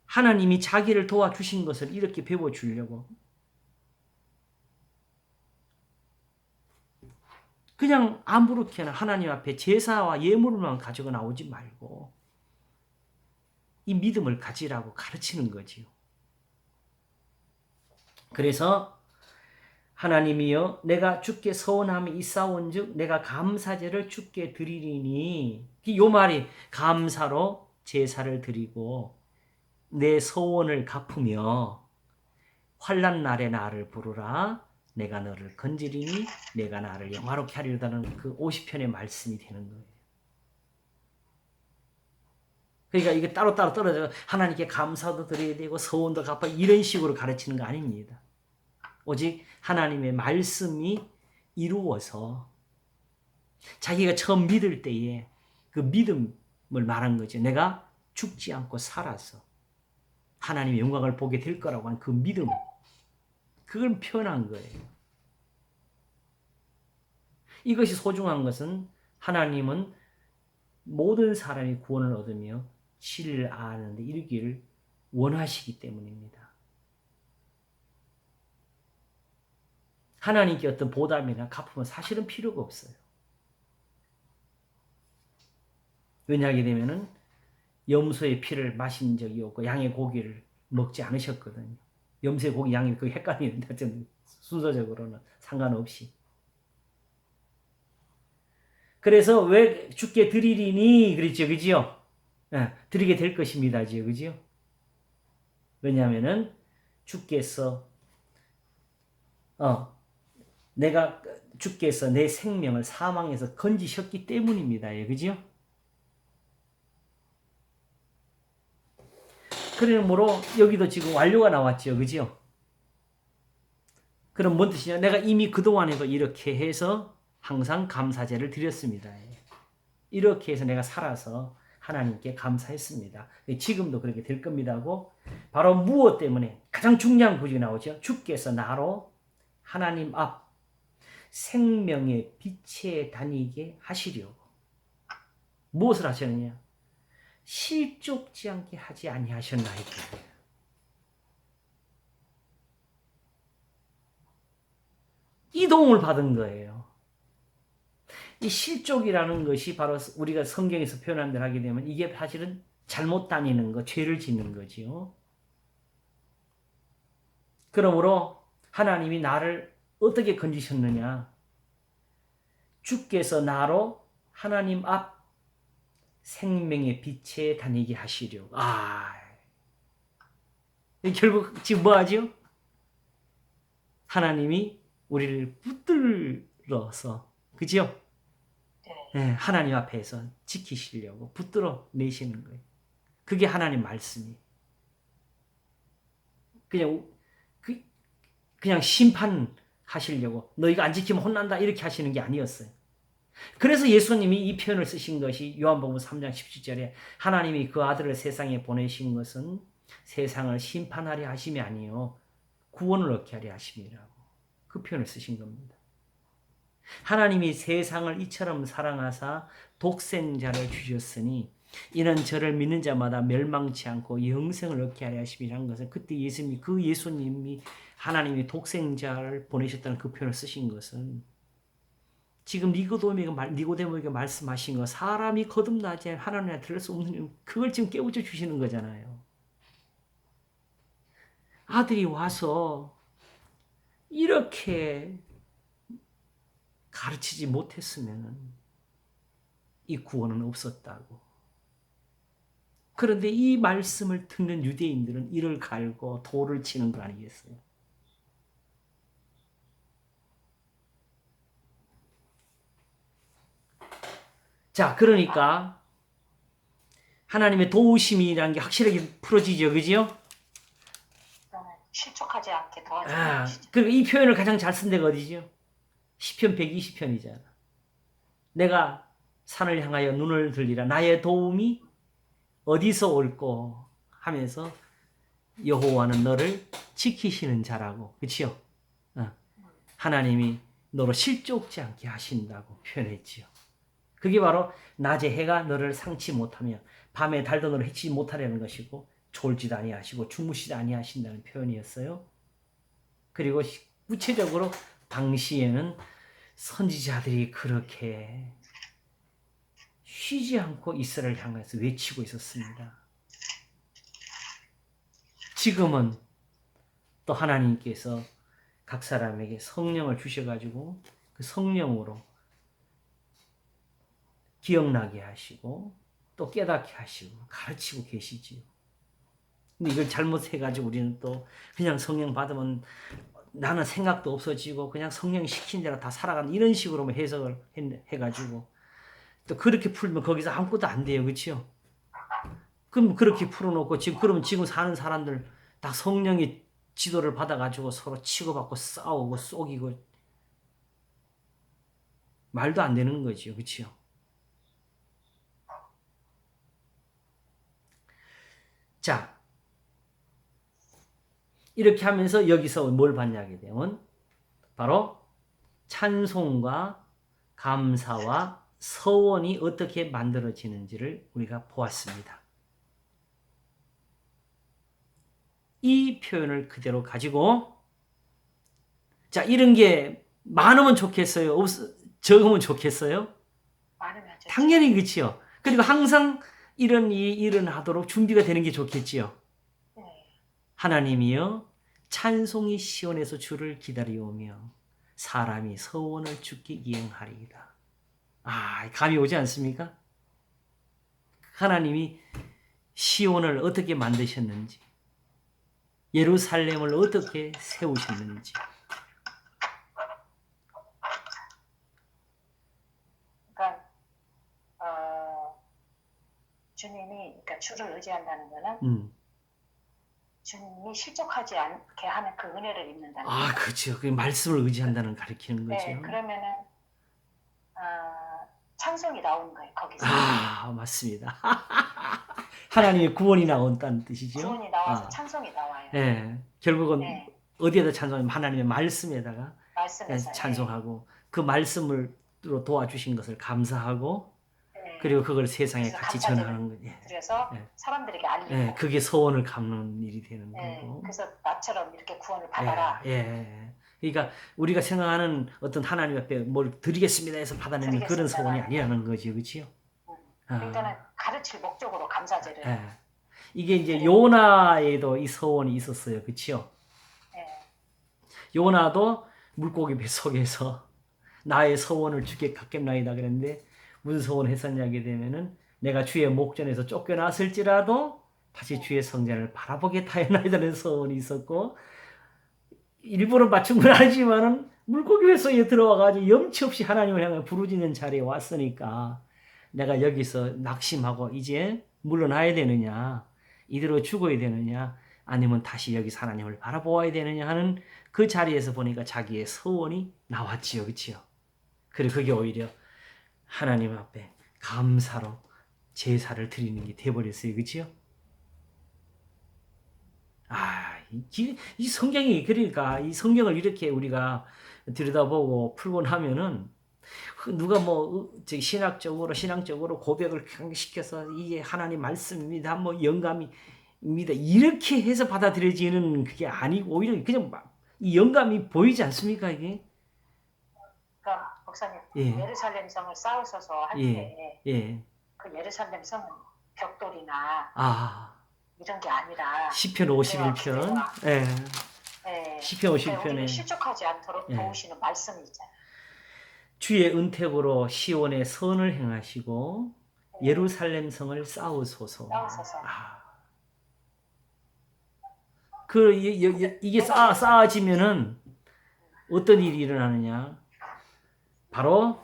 하나님이 자기를 도와주신 것을 이렇게 배워주려고. 그냥 아무렇게나 하나님 앞에 제사와 예물만 가지고 나오지 말고 이 믿음을 가지라고 가르치는 거지요. 그래서 하나님이여 내가 주께 서원함이 있사온즉 내가 감사제를 주께 드리리니, 요 말이 감사로 제사를 드리고 내 소원을 갚으며 환난 날에 나를 부르라 내가 너를 건지리니 내가 나를 영화롭게 하리로다는 그 50편의 말씀이 되는 거예요. 그러니까 이게 따로따로 떨어져 하나님께 감사도 드려야 되고 서원도 갚아 이런 식으로 가르치는 거 아닙니다. 오직 하나님의 말씀이 이루어서 자기가 처음 믿을 때에 그 믿음을 말한 거죠. 내가 죽지 않고 살아서 하나님의 영광을 보게 될 거라고 하는 그 믿음, 그걸 표현한 거예요. 이것이 소중한 것은 하나님은 모든 사람이 구원을 얻으며 진리를 아는데 이르기를 원하시기 때문입니다. 하나님께 어떤 보답이나 갚음은 사실은 필요가 없어요. 왜냐하게 되면은 염소의 피를 마신 적이 없고 양의 고기를 먹지 않으셨거든요. 염소의 고기, 양이 그 헷갈리는데 어쨌든 순서적으로는 상관없이. 그래서 왜 주께 드리리니 그랬죠, 그지요? 드리게 될 것입니다지요, 그지요? 왜냐하면은 주께서 주께서 내 생명을 사망에서 건지셨기 때문입니다, 그지요? 그러므로 여기도 지금 완료가 나왔죠, 그지요? 그럼 뭔 뜻이냐? 내가 이미 그동안에도 이렇게 해서 항상 감사제를 드렸습니다. 이렇게 해서 내가 살아서 하나님께 감사했습니다. 지금도 그렇게 될 겁니다 하고, 바로 무엇 때문에? 가장 중요한 구절이 나오죠. 주께서 나로 하나님 앞, 생명의 빛에 다니게 하시려고. 무엇을 하셨느냐? 실족지 않게 하지 아니하셨나이까. 이 도움을 받은 거예요. 이 실족이라는 것이 바로 우리가 성경에서 표현한 대로 하게 되면 이게 사실은 잘못 다니는 거, 죄를 짓는 거지요. 그러므로 하나님이 나를 어떻게 건지셨느냐? 주께서 나로 하나님 앞 생명의 빛에 다니게 하시려고. 결국 지금 뭐 하죠? 하나님이 우리를 붙들어서, 그죠? 네, 하나님 앞에서 지키시려고 붙들어 내시는 거예요. 그게 하나님 말씀이에요. 그냥 심판하시려고, 너희가 안 지키면 혼난다 이렇게 하시는 게 아니었어요. 그래서 예수님이 이 표현을 쓰신 것이 요한복음 3장 17절에 하나님이 그 아들을 세상에 보내신 것은 세상을 심판하려 하심이 아니요 구원을 얻게 하려 하심이라고 그 표현을 쓰신 겁니다. 하나님이 세상을 이처럼 사랑하사 독생자를 주셨으니 이는 저를 믿는 자마다 멸망치 않고 영생을 얻게 하려 하심이라는 것은 그때 예수님이 하나님이 독생자를 보내셨다는 그 표현을 쓰신 것은 지금 니고데모에게 말씀하신 거, 사람이 거듭나지 않으면 하나님 나라에 들을 수 없는, 그걸 지금 깨우쳐 주시는 거잖아요. 아들이 와서 이렇게 가르치지 못했으면 이 구원은 없었다고. 그런데 이 말씀을 듣는 유대인들은 이를 갈고 돌을 치는 거 아니겠어요? 자, 그러니까 하나님의 도우심이라는 게 확실하게 풀어지죠, 그죠? 실족하지 않게 도와주는 것이죠. 그리고 이 표현을 가장 잘 쓴 데가 어디죠? 시편 120편이잖아. 내가 산을 향하여 눈을 들리라. 나의 도움이 어디서 올꼬 하면서 여호와는 너를 지키시는 자라고. 그렇죠? 하나님이 너로 실족지 않게 하신다고 표현했지요. 그게 바로 낮에 해가 너를 상치 못하며 밤에 달도 너를 해치지 못하려는 것이고 졸지도 아니하시고 주무시지 아니하신다는 표현이었어요. 그리고 구체적으로 당시에는 선지자들이 그렇게 쉬지 않고 이스라엘을 향해서 외치고 있었습니다. 지금은 또 하나님께서 각 사람에게 성령을 주셔가지고 그 성령으로 기억나게 하시고 또 깨닫게 하시고 가르치고 계시지요. 근데 이걸 잘못해가지고 우리는 또 그냥 성령 받으면 나는 생각도 없어지고 그냥 성령이 시킨 대로 다 살아가는 이런 식으로 해석을 해가지고 또 그렇게 풀면 거기서 아무것도 안 돼요. 그렇죠? 그럼 그렇게 풀어놓고 그러면 지금 사는 사람들 다 성령이 지도를 받아가지고 서로 치고받고 싸우고 쏘기고 말도 안 되는 거죠. 그렇죠? 자, 이렇게 하면서 여기서 뭘 받냐게 되면 바로 찬송과 감사와 서원이 어떻게 만들어지는지를 우리가 보았습니다. 이 표현을 그대로 가지고 자, 이런 게 많으면 좋겠어요? 적으면 좋겠어요? 많으면 좋죠. 당연히 그렇지요. 그리고 항상 이런 일은 하도록 준비가 되는 게 좋겠지요. 네. 하나님이여 찬송이 시온에서 주를 기다리오며 사람이 서원을 주께 이행하리이다. 감이 오지 않습니까? 하나님이 시온을 어떻게 만드셨는지, 예루살렘을 어떻게 세우셨는지. 그러니까 주님이 그러니까 주를 의지한다는 거는 주님이 실족하지 않게 하는 그 은혜를 입는다는 거죠. 그렇죠. 그 말씀을 의지한다는 가르치는 거죠. 네, 그러면은 찬송이 나오는 거예요. 거기서. 맞습니다. 하나님의 구원이 나온다는 뜻이죠. 구원이 나와서 찬송이 나와요. 네, 결국은 어디에다 찬송하면 하나님의 말씀에다가 말씀에서 찬송하고 그 말씀으로 도와주신 것을 감사하고 네. 그리고 그걸 세상에 그래서 같이 감사드려요. 전하는 거예요. 그래서 예. 사람들에게 알리고 예, 그게 소원을 갚는 일이 되는 네. 거고. 그래서 나처럼 이렇게 구원을 받아라. 예. 그러니까 우리가 생각하는 어떤 하나님 앞에 뭘 드리겠습니다 해서 받아내는 그런 드리겠습니다. 소원이 아니라는 거지, 그렇지요? 그러니까는 가르칠 목적으로 감사제를. 예. 이게 이제 요나에도 이 소원이 있었어요, 그렇지요? 네. 요나도 물고기 뱃속에서 나의 소원을 주께 갖겠나이다 그랬는데 무슨 소원을 했었냐 하게 되면은 내가 주의 목전에서 쫓겨났을지라도 다시 주의 성전을 바라보겠다 했나이다는 소원이 있었고 일부러 맞춘 건 아니지만은 물고기 뱃속에 들어와가지고 염치 없이 하나님을 향해 부르짖는 자리에 왔으니까 내가 여기서 낙심하고 이제 물러나야 되느냐 이대로 죽어야 되느냐 아니면 다시 여기서 하나님을 바라보아야 되느냐 하는 그 자리에서 보니까 자기의 소원이 나왔지요, 그치요? 그리고 그게 오히려 하나님 앞에 감사로 제사를 드리는 게 돼버렸어요, 그치요? 이 성경이 그러니까 이 성경을 이렇게 우리가 들여다보고 풀고 나면은 누가 뭐 신앙적으로 고백을 시켜서 이게 하나님 말씀입니다, 뭐 영감입니다 이렇게 해서 받아들여지는 그게 아니고 오히려 그냥 이 영감이 보이지 않습니까 이게? 그러니까 목사님 예. 예루살렘 성을 쌓으셔서 할 때 예. 그 예루살렘 성은 벽돌이나 이런 게 아니라 시편 51편. 예. 시편 51편에 실족하지 않도록 도우시는 말씀이 있잖아요. 주의 은택으로 시온의 선을 행하시고 예루살렘 성을 쌓으소서. 이게 쌓아지면은 어떤 일이 일어나느냐? 바로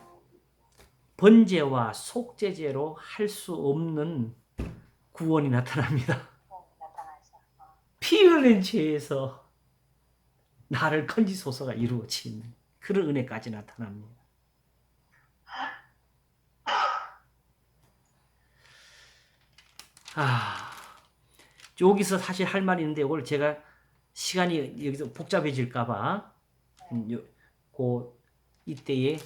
번제와 속죄제로 할 수 없는 구원이 나타납니다. 피 흘린 죄에서 나를 건지소서가 이루어지는 그런 은혜까지 나타납니다. 여기서 사실 할 말이 있는데 이걸 제가 시간이 여기서 복잡해질까봐 이때에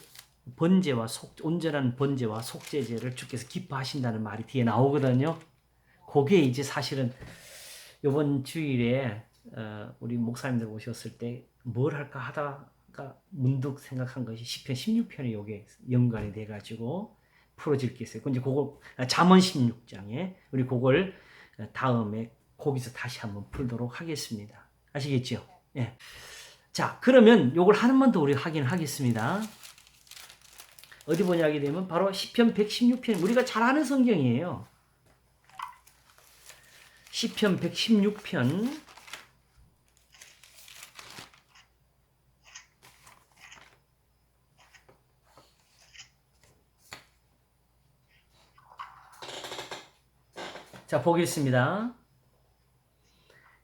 온전한 번제와 속죄제를 주께서 기뻐하신다는 말이 뒤에 나오거든요. 그게 이제 사실은 이번 주일에 우리 목사님들 오셨을 때 뭘 할까 하다가 문득 생각한 것이 시편 16편에 이게 연관이 돼가지고 풀어질 게 있어요. 이제 그거 잠언 16장에 우리 그걸 다음에 거기서 다시 한번 풀도록 하겠습니다. 아시겠죠? 예. 자, 그러면 요걸 한 번 더 우리 확인하겠습니다. 어디 보냐 하게 되면 바로 시편 116편 우리가 잘 아는 성경이에요. 시편 116편 자, 보겠습니다.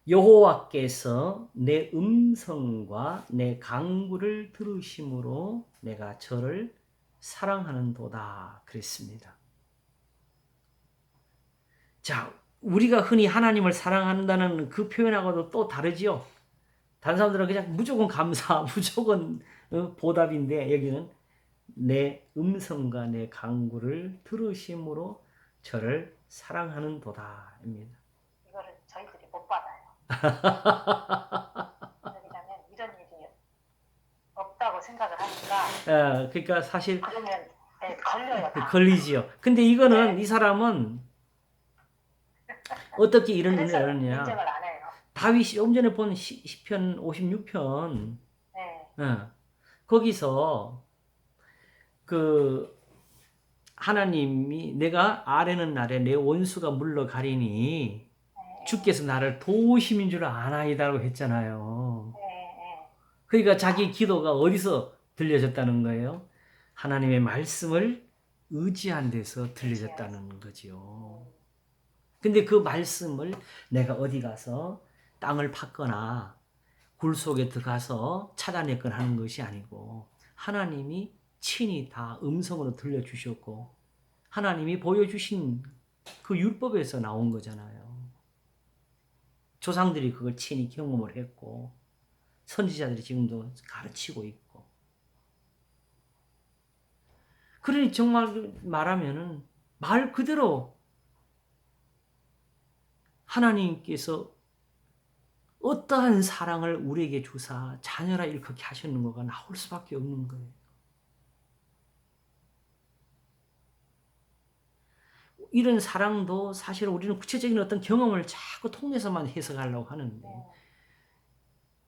여호와께서 내 음성과 내 간구를 들으심으로 내가 저를 사랑하는도다 그랬습니다. 자, 우리가 흔히 하나님을 사랑한다는 그 표현하고도 또 다르지요. 다른 사람들은 그냥 무조건 감사, 무조건 보답인데 여기는 내 음성과 내 간구를 들으심으로 저를 사랑하는도다입니다. 이거를 저희들이 못 받아요. 왜냐하면 이런 일이 없다고 생각을 하니까. 그러니까 사실 그러면 걸려요. 걸리지요. 근데 이거는 이 사람은 어떻게 이런 일을 하느냐? 인정을 안 해요. 다윗이 좀 전에 본 시편 56편 거기서 그 하나님이 내가 아뢰는 날에 내 원수가 물러가리니 주께서 나를 도우심인 줄 아나이다라고 했잖아요. 그러니까 자기 기도가 어디서 들려졌다는 거예요? 하나님의 말씀을 의지한 데서 들려졌다는 거죠. 근데 그 말씀을 내가 어디 가서 땅을 팠거나 굴 속에 들어가서 찾아냈거나 하는 것이 아니고 하나님이 친히 다 음성으로 들려주셨고 하나님이 보여주신 그 율법에서 나온 거잖아요. 조상들이 그걸 친히 경험을 했고 선지자들이 지금도 가르치고 있고 그러니 정말 말하면은 말 그대로 하나님께서 어떠한 사랑을 우리에게 주사 자녀라 일컫게 하시는 거가 나올 수밖에 없는 거예요. 이런 사랑도 사실 우리는 구체적인 어떤 경험을 자꾸 통해서만 해석하려고 하는데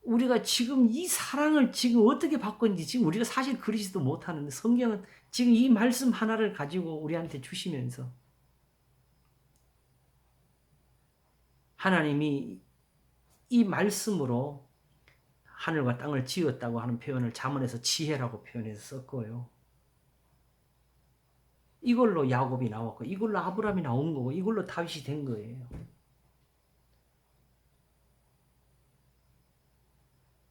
우리가 지금 이 사랑을 지금 어떻게 바꿨는지 지금 우리가 사실 그리지도 못하는데 성경은 지금 이 말씀 하나를 가지고 우리한테 주시면서 하나님이 이 말씀으로 하늘과 땅을 지었다고 하는 표현을 잠언에서 지혜라고 표현해서 썼고요. 이걸로 야곱이 나왔고 이걸로 아브라함이 나온 거고 이걸로 다윗이 된 거예요.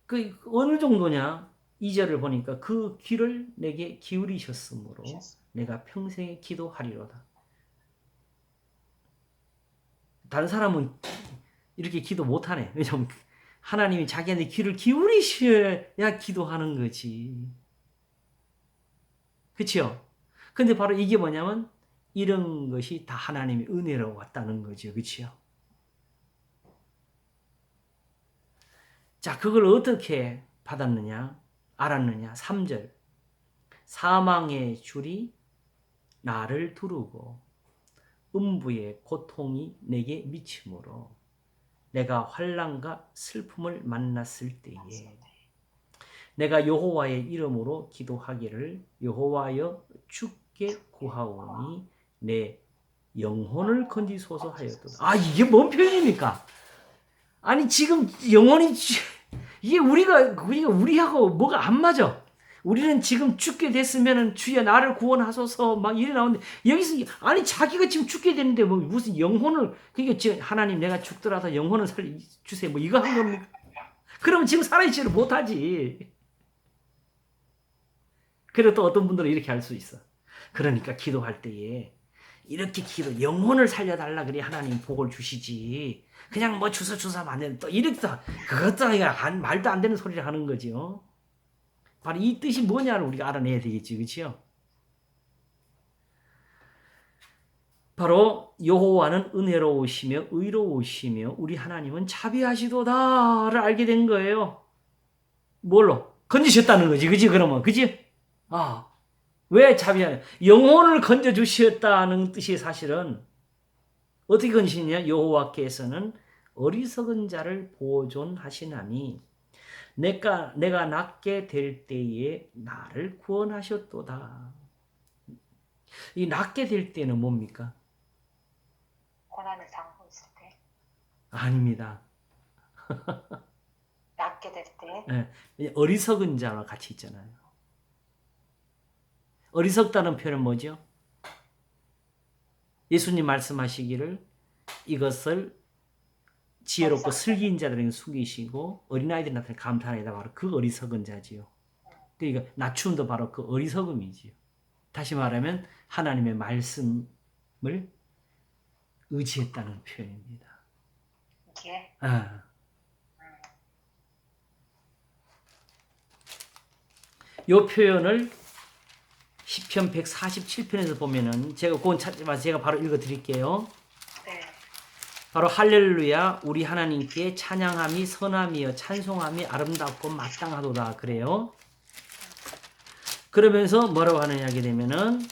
그 어느 정도냐? 2절을 보니까 그 귀를 내게 기울이셨으므로 내가 평생에 기도하리로다. 다른 사람은 이렇게 기도 못하네. 왜냐면 하나님이 자기한테 귀를 기울이셔야 기도하는 거지. 그렇죠? 근데 바로 이게 뭐냐면 이런 것이 다 하나님의 은혜로 왔다는 거죠. 그렇죠? 자, 그걸 어떻게 받았느냐? 알았느냐? 3절. 사망의 줄이 나를 두르고 음부의 고통이 내게 미치므로 내가 환난과 슬픔을 만났을 때에 내가 여호와의 이름으로 기도하기를 여호와여 주께 구하오니 내 영혼을 건지소서 하였도다. 아, 이게 뭔 표현입니까? 아니 지금 영혼이 이게 우리하고 뭐가 안 맞아. 우리는 지금 죽게 됐으면은 주여 나를 구원하소서 막 이래 나오는데 여기서 아니 자기가 지금 죽게 됐는데 뭐 무슨 영혼을 그러니까 지금 하나님 내가 죽더라도 영혼을 살려주세요 뭐 이거 한 겁니까? 그러면 지금 살아있지를 못하지. 그리고 또 어떤 분들은 이렇게 할 수 있어. 그러니까 기도할 때에 이렇게 기도 영혼을 살려달라 그래 하나님 복을 주시지. 그냥 뭐 주사하면 안 되는 또 이렇게 그것도 말도 안 되는 소리를 하는 거죠. 바로 이 뜻이 뭐냐를 우리가 알아내야 되겠지, 그렇죠? 바로 여호와는 은혜로우시며 의로우시며 우리 하나님은 자비하시도다를 알게 된 거예요. 뭘로? 건지셨다는 거지, 그지? 그러면, 그지? 왜 자비하냐? 영혼을 건져 주셨다는 뜻이 사실은 어떻게 건지시냐? 여호와께서는 어리석은 자를 보존하시나니 내가 낫게 될 때에 나를 구원하셨도다. 이 낫게 될 때는 뭡니까? 고난을 당하고 있을 때. 아닙니다. 낫게 될 때. 네, 어리석은 자와 같이 있잖아요. 어리석다는 표현은 뭐죠? 예수님 말씀하시기를 이것을 지혜롭고 슬기인 자들에게 숙이시고 어린아이들 나타내 감탄하다 바로 그 어리석은 자지요. 그러니까 낮춤도 바로 그 어리석음이지요. 다시 말하면 하나님의 말씀을 의지했다는 표현입니다. 이게? 이 표현을 시편 147편에서 보면은 그건 찾지 마세요. 제가 바로 읽어 드릴게요. 네. 바로 할렐루야 우리 하나님께 찬양함이 선함이여 찬송함이 아름답고 마땅하도다 그래요. 그러면서 뭐라고 하느냐 하게 되면은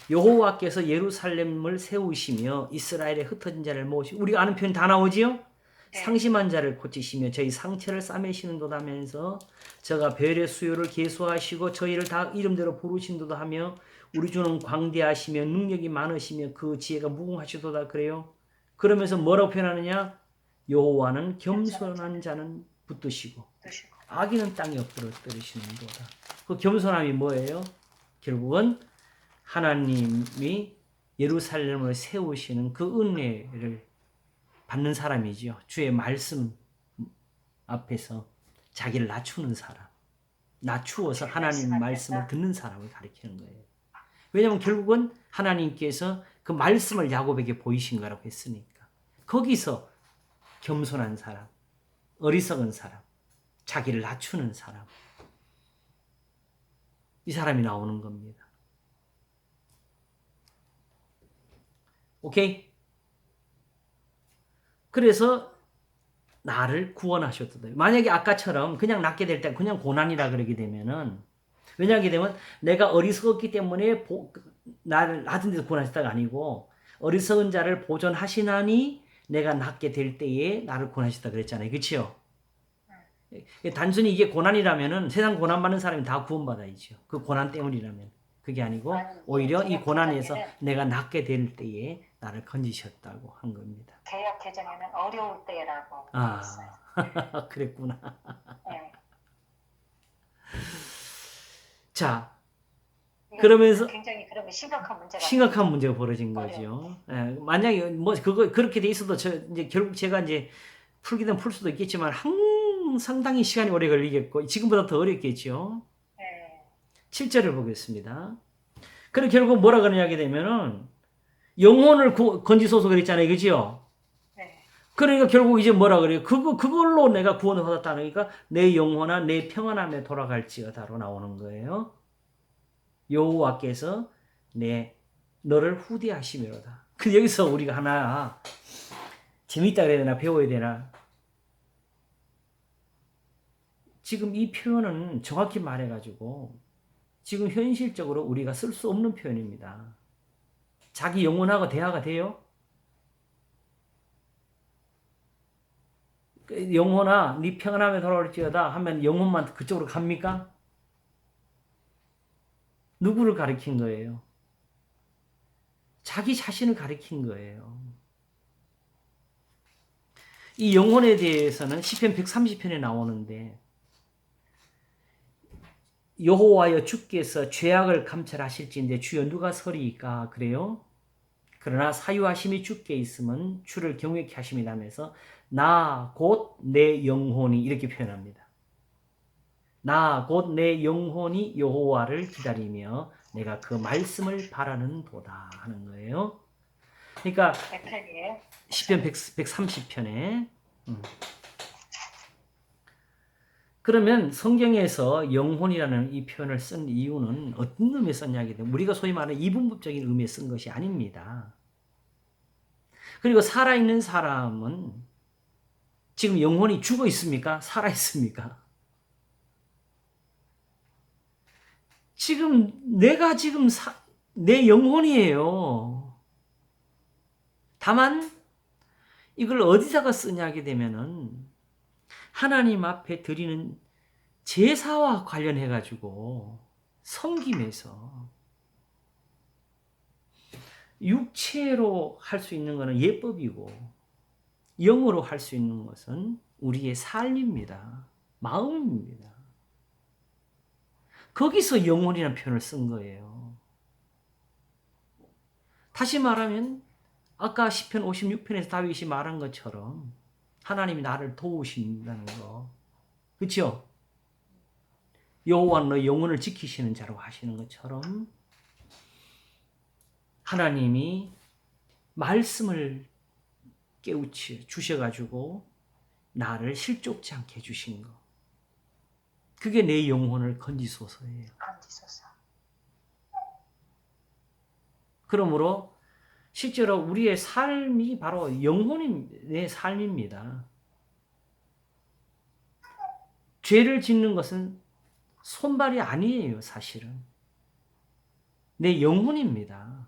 여호와께서 예루살렘을 세우시며 이스라엘의 흩어진 자를 모으시고 우리가 아는 표현 다 나오지요? 네. 상심한 자를 고치시며 저희 상처를 싸매시는도다면서 저가 별의 수요를 계수하시고 저희를 다 이름대로 부르신도다 하며 우리 주는 광대하시며 능력이 많으시며 그 지혜가 무궁하시도다 그래요. 그러면서 뭐라고 표현하느냐? 여호와는 겸손한 자는 붙드시고 악인은 땅에 엎드러뜨리시는도다. 그 겸손함이 뭐예요? 결국은 하나님이 예루살렘을 세우시는 그 은혜를 받는 사람이죠. 주의 말씀 앞에서 자기를 낮추는 사람. 낮추어서 하나님 말씀을 듣는 사람을 가리키는 거예요. 왜냐하면 결국은 하나님께서 그 말씀을 야곱에게 보이신 거라고 했으니까. 거기서 겸손한 사람, 어리석은 사람, 자기를 낮추는 사람. 이 사람이 나오는 겁니다. 오케이? 그래서 나를 구원하셨다. 만약에 아까처럼 그냥 낫게 될 때 그냥 고난이라 그러게 되면은, 왜냐하게 되면 내가 어리석었기 때문에 나를 낮은 데서 구원하셨다가 아니고, 어리석은 자를 보존하시나니 내가 낫게 될 때에 나를 구원하셨다 그랬잖아요. 그치요? 단순히 이게 고난이라면은 세상 고난 받는 사람이 다 구원받아야죠. 그 고난 때문이라면. 그게 아니고 오히려 이 고난에서 내가 낫게 될 때에 나를 건지셨다고 한 겁니다. 개혁 개정에는 어려울 때라고 아, 있어요. 그랬구나. 네. 자, 그러면서 굉장히 그러면 심각한 문제가 벌어진 거죠. 예, 만약에 뭐 그거 그렇게 돼 있어도 이제 결국 제가 이제 풀기는 풀 수도 있겠지만 상당히 시간이 오래 걸리겠고 지금보다 더 어렵겠죠. 네. 7절을 보겠습니다. 그리고 결국 뭐라 그러냐게 되면은 영혼을 건지소서 그랬잖아요. 그죠? 네. 그러니까 결국 이제 뭐라 그래요? 그걸로 내가 구원을 받았다니까 내 영혼아 내 평안함에 돌아갈지어다로 나오는 거예요. 여호와께서 너를 후대하시미로다. 근데 여기서 우리가 하나 재밌다 그래야 되나 배워야 되나? 지금 이 표현은 정확히 말해가지고 지금 현실적으로 우리가 쓸 수 없는 표현입니다. 자기 영혼하고 대화가 돼요? 영혼아 네 평안함에 돌아올지어다 하면 영혼만 그쪽으로 갑니까? 누구를 가리킨 거예요? 자기 자신을 가리킨 거예요. 이 영혼에 대해서는 시편 130편에 나오는데 여호와여 주께서 죄악을 감찰하실진데 주여 누가 서리이까 그래요? 그러나 사유하심이 주께 있으면 주를 경외케 하심이라면서 나 곧 내 영혼이 이렇게 표현합니다. 나 곧 내 영혼이 여호와를 기다리며 내가 그 말씀을 바라는 도다 하는 거예요. 그러니까 시편 130편에 그러면 성경에서 영혼이라는 이 표현을 쓴 이유는 어떤 의미에 썼냐게 되면 우리가 소위 말하는 이분법적인 의미에 쓴 것이 아닙니다. 그리고 살아있는 사람은 지금 영혼이 죽어 있습니까? 살아 있습니까? 내가 지금 내 영혼이에요. 다만 이걸 어디다가 쓰냐게 되면은 하나님 앞에 드리는 제사와 관련해 가지고 섬김에서 육체로 할 수 있는 것은 예법이고 영으로 할 수 있는 것은 우리의 삶입니다. 마음입니다. 거기서 영혼이라는 표현을 쓴 거예요. 다시 말하면 아까 시편 56편에서 다윗이 말한 것처럼 하나님이 나를 도우신다는 거. 그렇죠? 여호와는 너 영혼을 지키시는 자로 하시는 것처럼 하나님이 말씀을 깨우쳐 주셔가지고 나를 실족지 않게 해주신 거. 그게 내 영혼을 건지소서예요. 그러므로 실제로 우리의 삶이 바로 영혼이 내 삶입니다. 죄를 짓는 것은 손발이 아니에요, 사실은. 내 영혼입니다.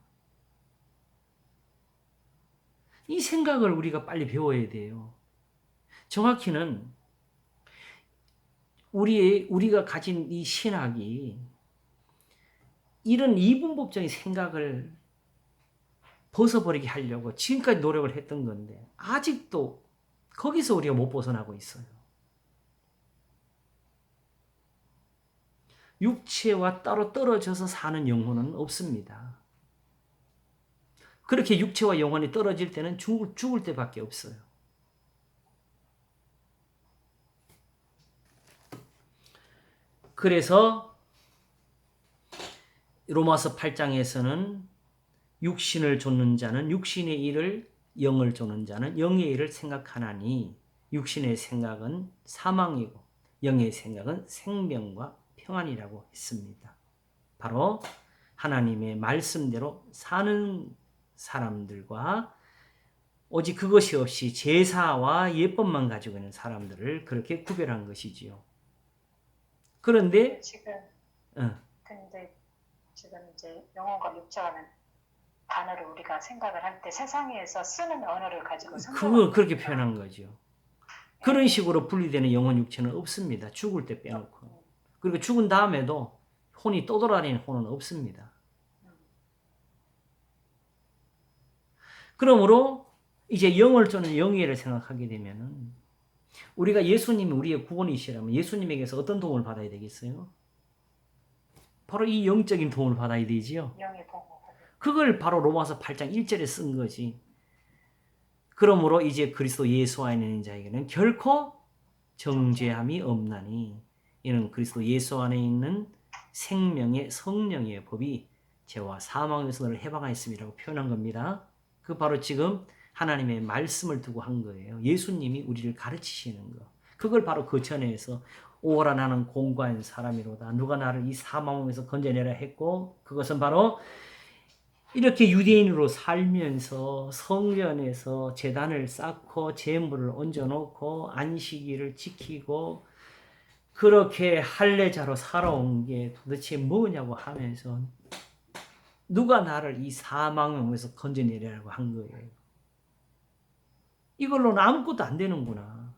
이 생각을 우리가 빨리 배워야 돼요. 정확히는 우리가 가진 이 신학이 이런 이분법적인 생각을 벗어버리게 하려고 지금까지 노력을 했던 건데 아직도 거기서 우리가 못 벗어나고 있어요. 육체와 따로 떨어져서 사는 영혼은 없습니다. 그렇게 육체와 영혼이 떨어질 때는 죽을 때밖에 없어요. 그래서 로마서 8장에서는 육신을 좇는 자는 육신의 일을 영을 좇는 자는 영의 일을 생각하나니 육신의 생각은 사망이고 영의 생각은 생명과 평안이라고 했습니다. 바로 하나님의 말씀대로 사는 사람들과 오직 그것이 없이 제사와 예법만 가지고 있는 사람들을 그렇게 구별한 것이지요. 그런데 지금 어, 근데 지금 이제 영혼과 육체라는 단어를 우리가 생각을 할 때 세상에서 쓰는 언어를 가지고 그걸 그렇게 표현한 거죠. 그런 식으로 분리되는 영혼 육체는 없습니다. 죽을 때 빼놓고. 그리고 죽은 다음에도 혼이 떠돌아다니는 혼은 없습니다. 그러므로 이제 영을 또는 영예를 생각하게 되면은 우리가 예수님이 우리의 구원이시라면 예수님에게서 어떤 도움을 받아야 되겠어요? 바로 이 영적인 도움을 받아야 되지요. 영의 보호. 그걸 바로 로마서 8장 1절에 쓴 거지. 그러므로 이제 그리스도 예수 안에 있는 자에게는 결코 정죄함이 없나니 이는 그리스도 예수 안에 있는 생명의 성령의 법이 죄와 사망에서 너를 해방하였음이라고 표현한 겁니다. 그 바로 지금 하나님의 말씀을 두고 한 거예요. 예수님이 우리를 가르치시는 거. 그걸 바로 그 전에서 오라 나는 공고한 사람이로다. 누가 나를 이 사망에서 건져내라 했고 그것은 바로 이렇게 유대인으로 살면서 성전에서 제단을 쌓고 제물을 얹어놓고 안식일을 지키고 그렇게 할례자로 살아온 게 도대체 뭐냐고 하면서 누가 나를 이 사망에서 건져내려고 한 거예요. 이걸로는 아무것도 안 되는구나.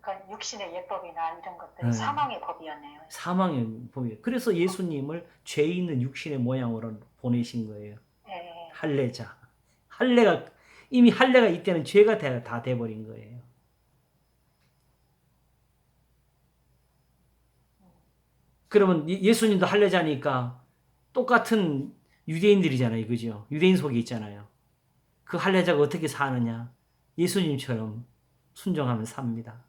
그러니까 육신의 예법이나 이런 것들이 사망의 법이었네요. 사망의 법이에요. 그래서 예수님을 죄 있는 육신의 모양으로 보내신 거예요. 네. 할례자. 이미 할례가 이때는 죄가 다 돼버린 거예요. 그러면 예수님도 할례자니까 똑같은 유대인들이잖아요. 그죠? 유대인 속에 있잖아요. 그 할례자가 어떻게 사느냐? 예수님처럼 순종하면 삽니다.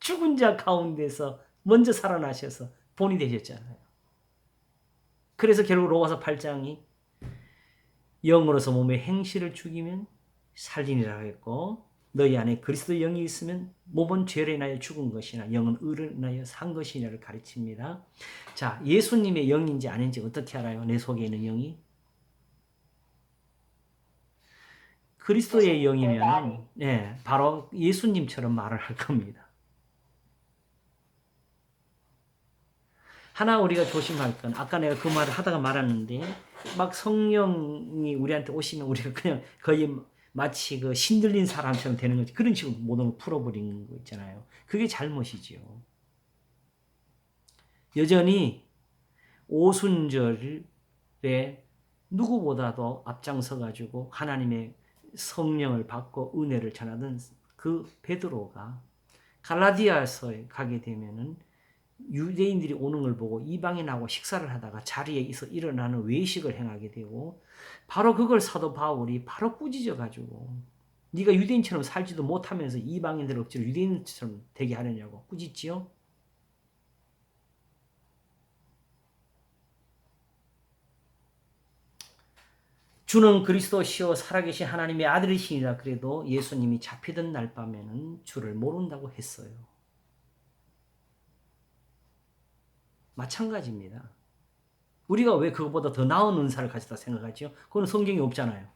죽은 자 가운데서 먼저 살아나셔서 본이 되셨잖아요. 그래서 결국 로마서 8장이 영으로서 몸의 행실을 죽이면 살리니라 했고 너희 안에 그리스도 영이 있으면 몸은 죄로 인하여 죽은 것이나 영은 의로 인하여 산 것이냐를 가르칩니다. 자, 예수님의 영인지 아닌지 어떻게 알아요? 내 속에 있는 영이? 그리스도의 영이면 바로 예수님처럼 말을 할 겁니다. 하나 우리가 조심할 건 아까 내가 그 말을 하다가 말았는데 막 성령이 우리한테 오시면 우리가 그냥 거의 마치 그 신들린 사람처럼 되는 거지. 그런 식으로 모든 걸 풀어버리는 거 있잖아요. 그게 잘못이지요. 여전히 오순절에 누구보다도 앞장서 가지고 하나님의 성령을 받고 은혜를 전하던 그 베드로가 갈라디아서에 가게 되면은 유대인들이 오는 걸 보고 이방인하고 식사를 하다가 자리에 있어 일어나는 외식을 행하게 되고 바로 그걸 사도 바울이 바로 꾸짖어 가지고 네가 유대인처럼 살지도 못하면서 이방인들 억지로 유대인처럼 되게 하느냐고 꾸짖지요. 주는 그리스도시요 살아계신 하나님의 아들이시니라 그래도 예수님이 잡히던 날 밤에는 주를 모른다고 했어요. 마찬가지입니다. 우리가 왜 그것보다 더 나은 은사를 가졌다 생각하죠? 그건 성경에 없잖아요.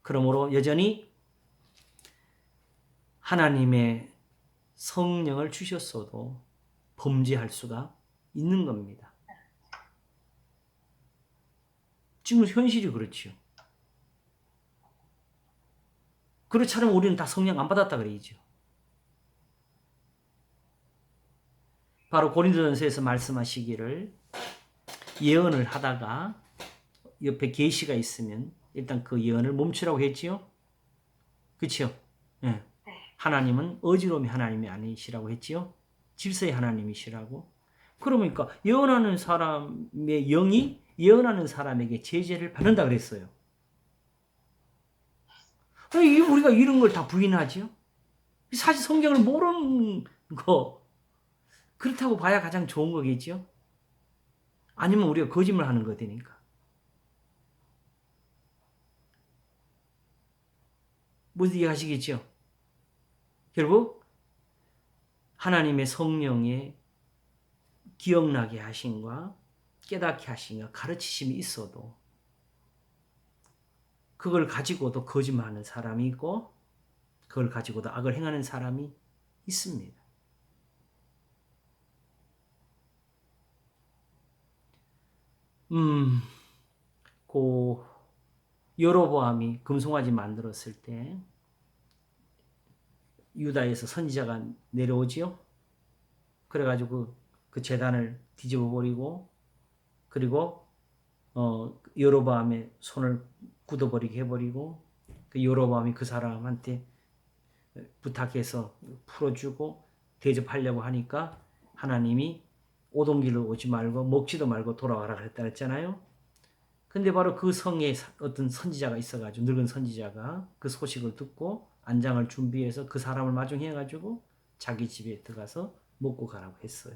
그러므로 여전히 하나님의 성령을 주셨어도 범죄할 수가 있는 겁니다. 지금 현실이 그렇지요. 그렇지 않으면 우리는 다 성령 안 받았다 그러죠. 바로 고린도전서에서 말씀하시기를 예언을 하다가 옆에 계시가 있으면 일단 그 예언을 멈추라고 했지요. 그렇죠? 네. 하나님은 어지러움이 하나님이 아니시라고 했지요. 질서의 하나님이시라고. 그러니까 예언하는 사람의 영이 예언하는 사람에게 제재를 받는다 그랬어요. 왜 우리가 이런 걸 다 부인하지요? 사실 성경을 모르는 거 그렇다고 봐야 가장 좋은 거겠죠? 아니면 우리가 거짓말 하는 거 되니까. 무슨 이해하시겠죠? 결국 하나님의 성령의 기억나게 하심과 깨닫게 하시니까 가르치심이 있어도 그걸 가지고도 거짓말하는 사람이 있고 그걸 가지고도 악을 행하는 사람이 있습니다. 그 여로보암이 금송아지 만들었을 때 유다에서 선지자가 내려오지요. 그래가지고 그 제단을 뒤집어 버리고 그리고 여로보암의 손을 굳어버리게 해버리고 그 여로보암이 그 사람한테 부탁해서 풀어주고 대접하려고 하니까 하나님이 오던 길로 오지 말고 먹지도 말고 돌아와라 그랬잖아요. 근데 바로 그 성에 어떤 선지자가 있어가지고 늙은 선지자가 그 소식을 듣고 안장을 준비해서 그 사람을 마중해가지고 자기 집에 들어가서 먹고 가라고 했어요.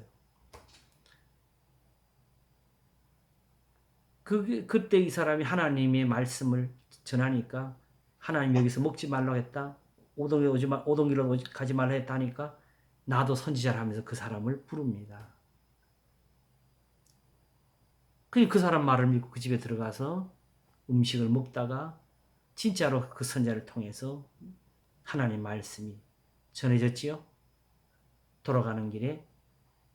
그때 이 사람이 하나님의 말씀을 전하니까 하나님 여기서 먹지 말라고 했다. 오던 길로 가지 말라 했다 하니까 나도 선지자를 하면서 그 사람을 부릅니다. 그 사람 말을 믿고 그 집에 들어가서 음식을 먹다가 진짜로 그 선지자를 통해서 하나님 말씀이 전해졌지요. 돌아가는 길에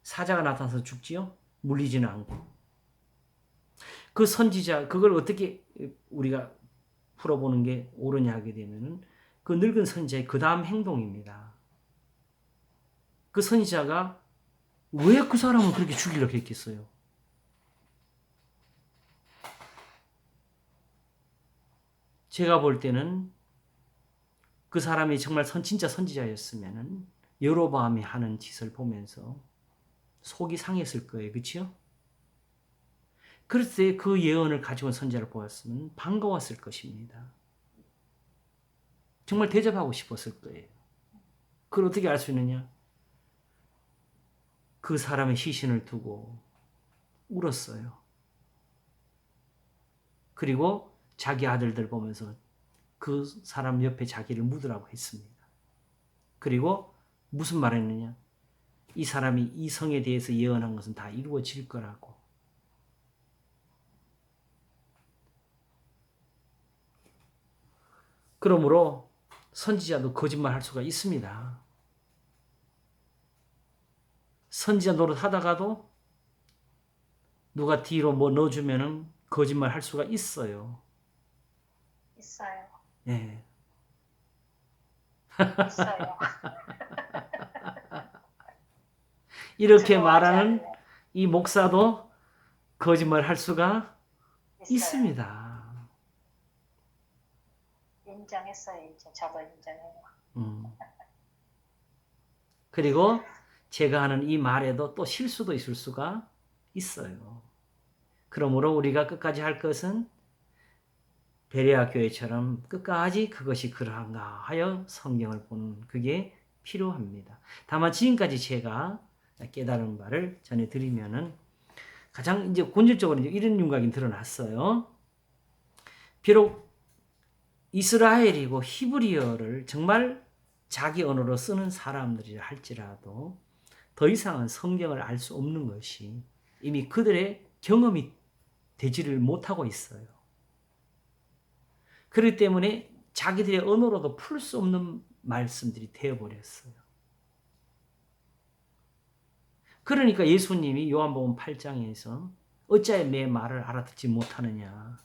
사자가 나타나서 죽지요. 물리지는 않고. 그 선지자 그걸 어떻게 우리가 풀어보는 게 옳으냐 하게 되면은 그 늙은 선지자의 그 다음 행동입니다. 그 선지자가 왜 그 사람을 그렇게 죽이려고 했겠어요? 제가 볼 때는 그 사람이 정말 진짜 선지자였으면은 여로보암이 하는 짓을 보면서 속이 상했을 거예요. 그렇죠? 그랬을 때 그 예언을 가지고 온 선지자를 보았으면 반가웠을 것입니다. 정말 대접하고 싶었을 거예요. 그걸 어떻게 알 수 있느냐? 그 사람의 시신을 두고 울었어요. 그리고 자기 아들들 보면서 그 사람 옆에 자기를 묻으라고 했습니다. 그리고 무슨 말 했느냐? 이 사람이 이 성에 대해서 예언한 것은 다 이루어질 거라고. 그러므로 선지자도 거짓말할 수가 있습니다. 선지자 노릇 하다가도 누가 뒤로 뭐 넣어주면은 거짓말할 수가 있어요. 있어요. 네. 있어요. 이렇게 말하는 이 목사도 거짓말할 수가 있습니다. 인정했어요. 이제 저도 인정해요. 그리고 제가 하는 이 말에도 또 실수도 있을 수가 있어요. 그러므로 우리가 끝까지 할 것은 베레아 교회처럼 끝까지 그것이 그러한가 하여 성경을 보는 그게 필요합니다. 다만 지금까지 제가 깨달은 바를 전해드리면은 가장 이제 본질적으로 이런 윤곽이 드러났어요. 비록 이스라엘이고 히브리어를 정말 자기 언어로 쓰는 사람들이라 할지라도 더 이상은 성경을 알 수 없는 것이 이미 그들의 경험이 되지를 못하고 있어요. 그렇기 때문에 자기들의 언어로도 풀 수 없는 말씀들이 되어버렸어요. 그러니까 예수님이 요한복음 8장에서 어찌하여 내 말을 알아듣지 못하느냐.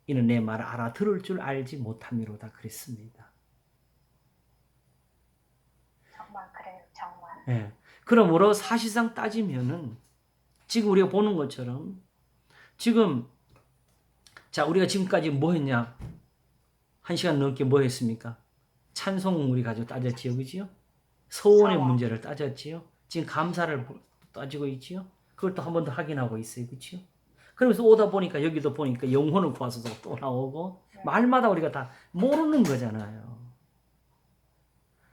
이는 내 말을 알아들을 줄 알지 못함이로다 그랬습니다. 정말 그래요. 정말. 네. 그러므로 사실상 따지면은 지금 우리가 보는 것처럼 지금 자 우리가 지금까지 뭐 했냐? 1시간 넘게 뭐 했습니까? 찬송 우리 가지고 따졌지요. 그지요? 서원의 문제를 따졌지요. 지금 감사를 따지고 있지요. 그걸 또 한 번 더 확인하고 있어요. 그렇죠? 그러면서 오다 보니까 여기도 보니까 영혼을 구하소서 또 나오고 말마다 우리가 다 모르는 거잖아요.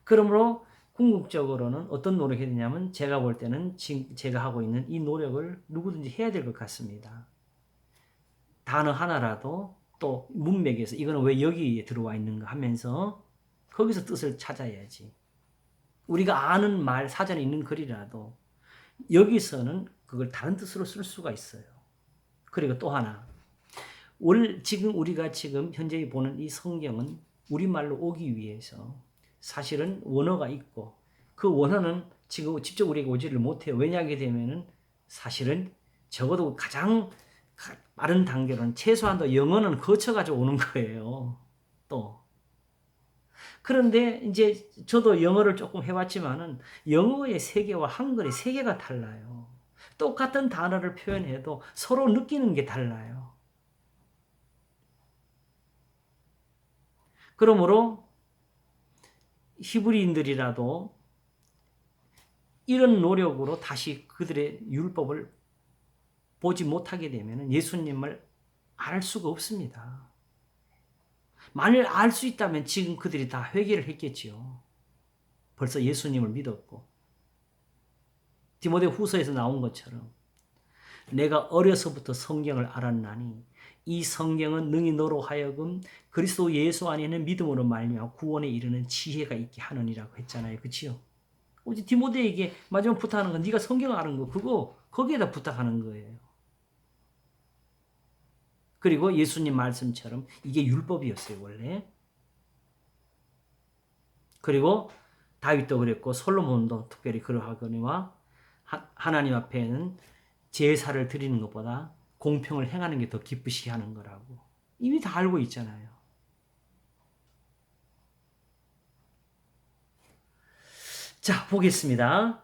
그러므로 궁극적으로는 어떤 노력이 되냐면 제가 볼 때는 지금 제가 하고 있는 이 노력을 누구든지 해야 될 것 같습니다. 단어 하나라도 또 문맥에서 이거는 왜 여기에 들어와 있는가 하면서 거기서 뜻을 찾아야지. 우리가 아는 말 사전에 있는 글이라도 여기서는 그걸 다른 뜻으로 쓸 수가 있어요. 그리고 또 하나. 지금 우리가 지금 현재 보는 이 성경은 우리말로 오기 위해서 사실은 원어가 있고 그 원어는 지금 직접 우리가 오지를 못해요. 왜냐하게 되면은 사실은 적어도 가장 빠른 단계로는 최소한도 영어는 거쳐가지고 오는 거예요. 또. 그런데 이제 저도 영어를 조금 해봤지만은 영어의 세계와 한글의 세계가 달라요. 똑같은 단어를 표현해도 서로 느끼는 게 달라요. 그러므로 히브리인들이라도 이런 노력으로 다시 그들의 율법을 보지 못하게 되면 예수님을 알 수가 없습니다. 만일 알 수 있다면 지금 그들이 다 회개를 했겠지요. 벌써 예수님을 믿었고 디모데 후서에서 나온 것처럼 내가 어려서부터 성경을 알았나니 이 성경은 능히 너로 하여금 그리스도 예수 안에는 믿음으로 말미암아 구원에 이르는 지혜가 있게 하느니라고 했잖아요. 그렇지요? 오직 디모데에게 마지막 부탁하는 건 네가 성경을 아는 거 그거 거기에다 부탁하는 거예요. 그리고 예수님 말씀처럼 이게 율법이었어요, 원래. 그리고 다윗도 그랬고 솔로몬도 특별히 그러하거니와 하나님 앞에는 제사를 드리는 것보다 공평을 행하는 게 더 기쁘시 하는 거라고. 이미 다 알고 있잖아요. 자, 보겠습니다.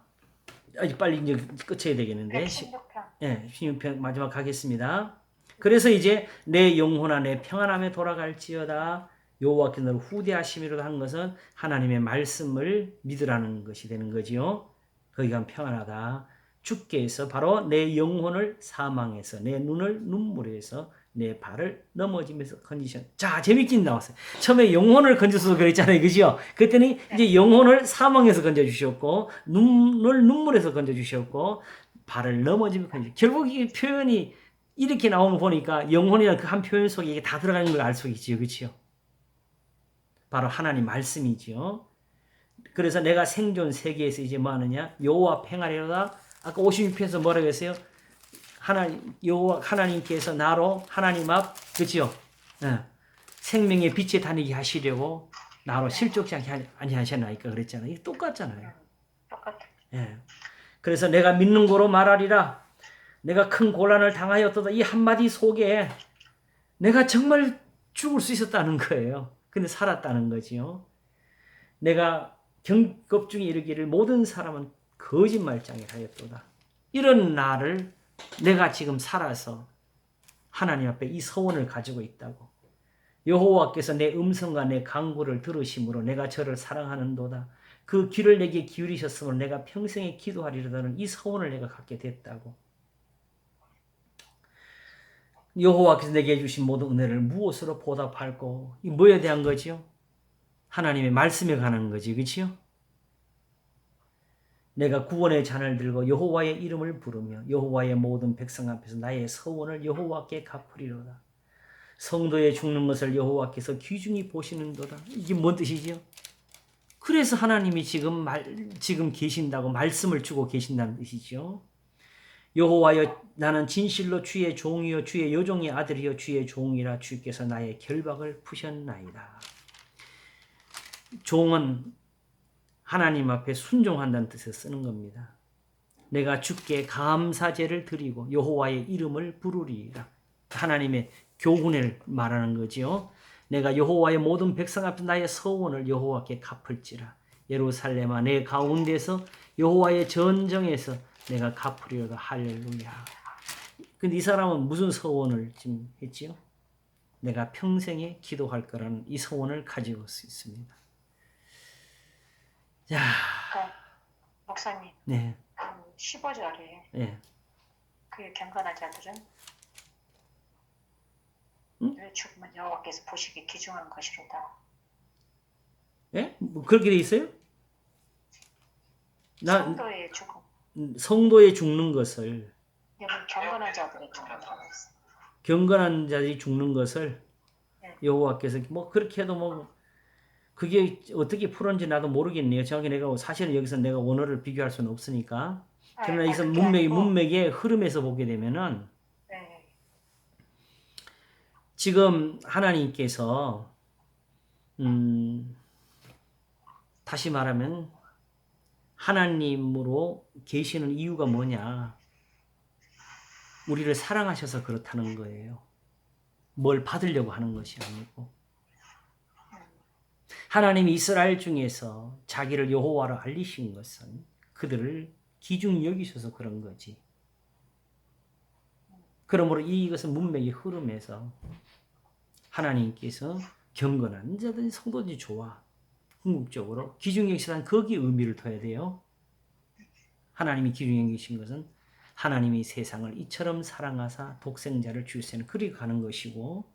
아직 빨리 이제 끝쳐야 되겠는데. 116편. 네, 16편 마지막 가겠습니다. 그래서 이제 내 영혼아 내 평안함에 돌아갈지어다 여호와께 너를 후대하심이로도 한 것은 하나님의 말씀을 믿으라는 것이 되는 거지요. 거기가 평안하다. 주께서 바로 내 영혼을 사망에서 내 눈을 눈물에서 내 발을 넘어짐에서 건지셨. 자, 재밌긴 나왔어요. 처음에 영혼을 건져서 그랬잖아요. 그죠? 그랬더니 이제 영혼을 사망에서 건져 주셨고 눈을 눈물에서 건져 주셨고 발을 넘어짐에서 건져. 결국 이 표현이 이렇게 나오는 거 보니까 영혼이라는 그 한 표현 속에 이게 다 들어가는 걸 알 수 있지요. 그렇죠? 바로 하나님 말씀이지요. 그래서 내가 생존 세계에서 이제 뭐 하느냐? 여호와 평안이로다. 아까 56편에서 뭐라고 했어요? 하나님께서 나로 하나님 앞, 그렇죠? 생명의 빛에 다니게 하시려고 나로 실족지 않게 아니하셨나이까 그랬잖아요. 이게 똑같잖아요. 똑같아. 예. 그래서 내가 믿는 거로 말하리라. 내가 큰 곤란을 당하였도다. 이 한마디 속에 내가 정말 죽을 수 있었다는 거예요. 근데 살았다는 거지요. 내가 경급 중에 이르기를 모든 사람은 거짓말장애 하였도다. 이런 나를 내가 지금 살아서 하나님 앞에 이 서원을 가지고 있다고. 여호와께서 내 음성과 내 간구를 들으심으로 내가 저를 사랑하는도다. 그 귀를 내게 기울이셨으므로 내가 평생에 기도하리로다는 이 서원을 내가 갖게 됐다고. 여호와께서 내게 해주신 모든 은혜를 무엇으로 보답할꼬? 이 뭐에 대한 거지요? 하나님의 말씀에 관한 거지, 그렇지요? 내가 구원의 잔을 들고 여호와의 이름을 부르며 여호와의 모든 백성 앞에서 나의 서원을 여호와께 갚으리로다. 성도의 죽는 것을 여호와께서 귀중히 보시는도다. 이게 뭔 뜻이지요? 그래서 하나님이 지금 계신다고 말씀을 주고 계신다는 뜻이죠. 여호와여 나는 진실로 주의 종이요 주의 여종의 아들이요 주의 종이라 주께서 나의 결박을 푸셨나이다. 종은 하나님 앞에 순종한다는 뜻을 쓰는 겁니다. 내가 주께 감사제를 드리고 여호와의 이름을 부르리라. 하나님의 교훈을 말하는 거지요. 내가 여호와의 모든 백성 앞에 나의 서원을 여호와께 갚을지라. 예루살렘아 내 가운데서 여호와의 전정에서 내가 갚으리로다. 할렐루야. 근데 이 사람은 무슨 서원을 지금 했지요? 내가 평생에 기도할 거라는 이 서원을 가지고 있습니다. 자, 목사님. 네. 15절에 네. 그 경건한 자들은 왜 죽으면 여호와께서 보시기에 귀중한 것이로다. 예? 뭐 그렇게 돼 있어요? 성도의 죽음. 성도의 죽는 것을 여기 경건한 자들의 죽는다고 했어. 경건한 자들이 죽는 것을 네. 여호와께서 뭐 그렇게 해도 뭐 그게 어떻게 풀었는지 나도 모르겠네요. 정확히 사실은 여기서 내가 원어를 비교할 수는 없으니까. 그러나 여기서 문맥의 흐름에서 보게 되면은 네. 지금 하나님께서 다시 말하면 하나님으로 계시는 이유가 뭐냐? 우리를 사랑하셔서 그렇다는 거예요. 뭘 받으려고 하는 것이 아니고. 하나님이 이스라엘 중에서 자기를 여호와로 알리신 것은 그들을 귀중히 여기셔서 그런 거지. 그러므로 이것은 문맥의 흐름에서 하나님께서 경건한 자든 성도든지 좋아. 궁극적으로 귀중히 여기시다는 거기에 의미를 둬야 돼요. 하나님이 귀중히 여기신 것은 하나님이 세상을 이처럼 사랑하사 독생자를 주시는 그리 가는 것이고,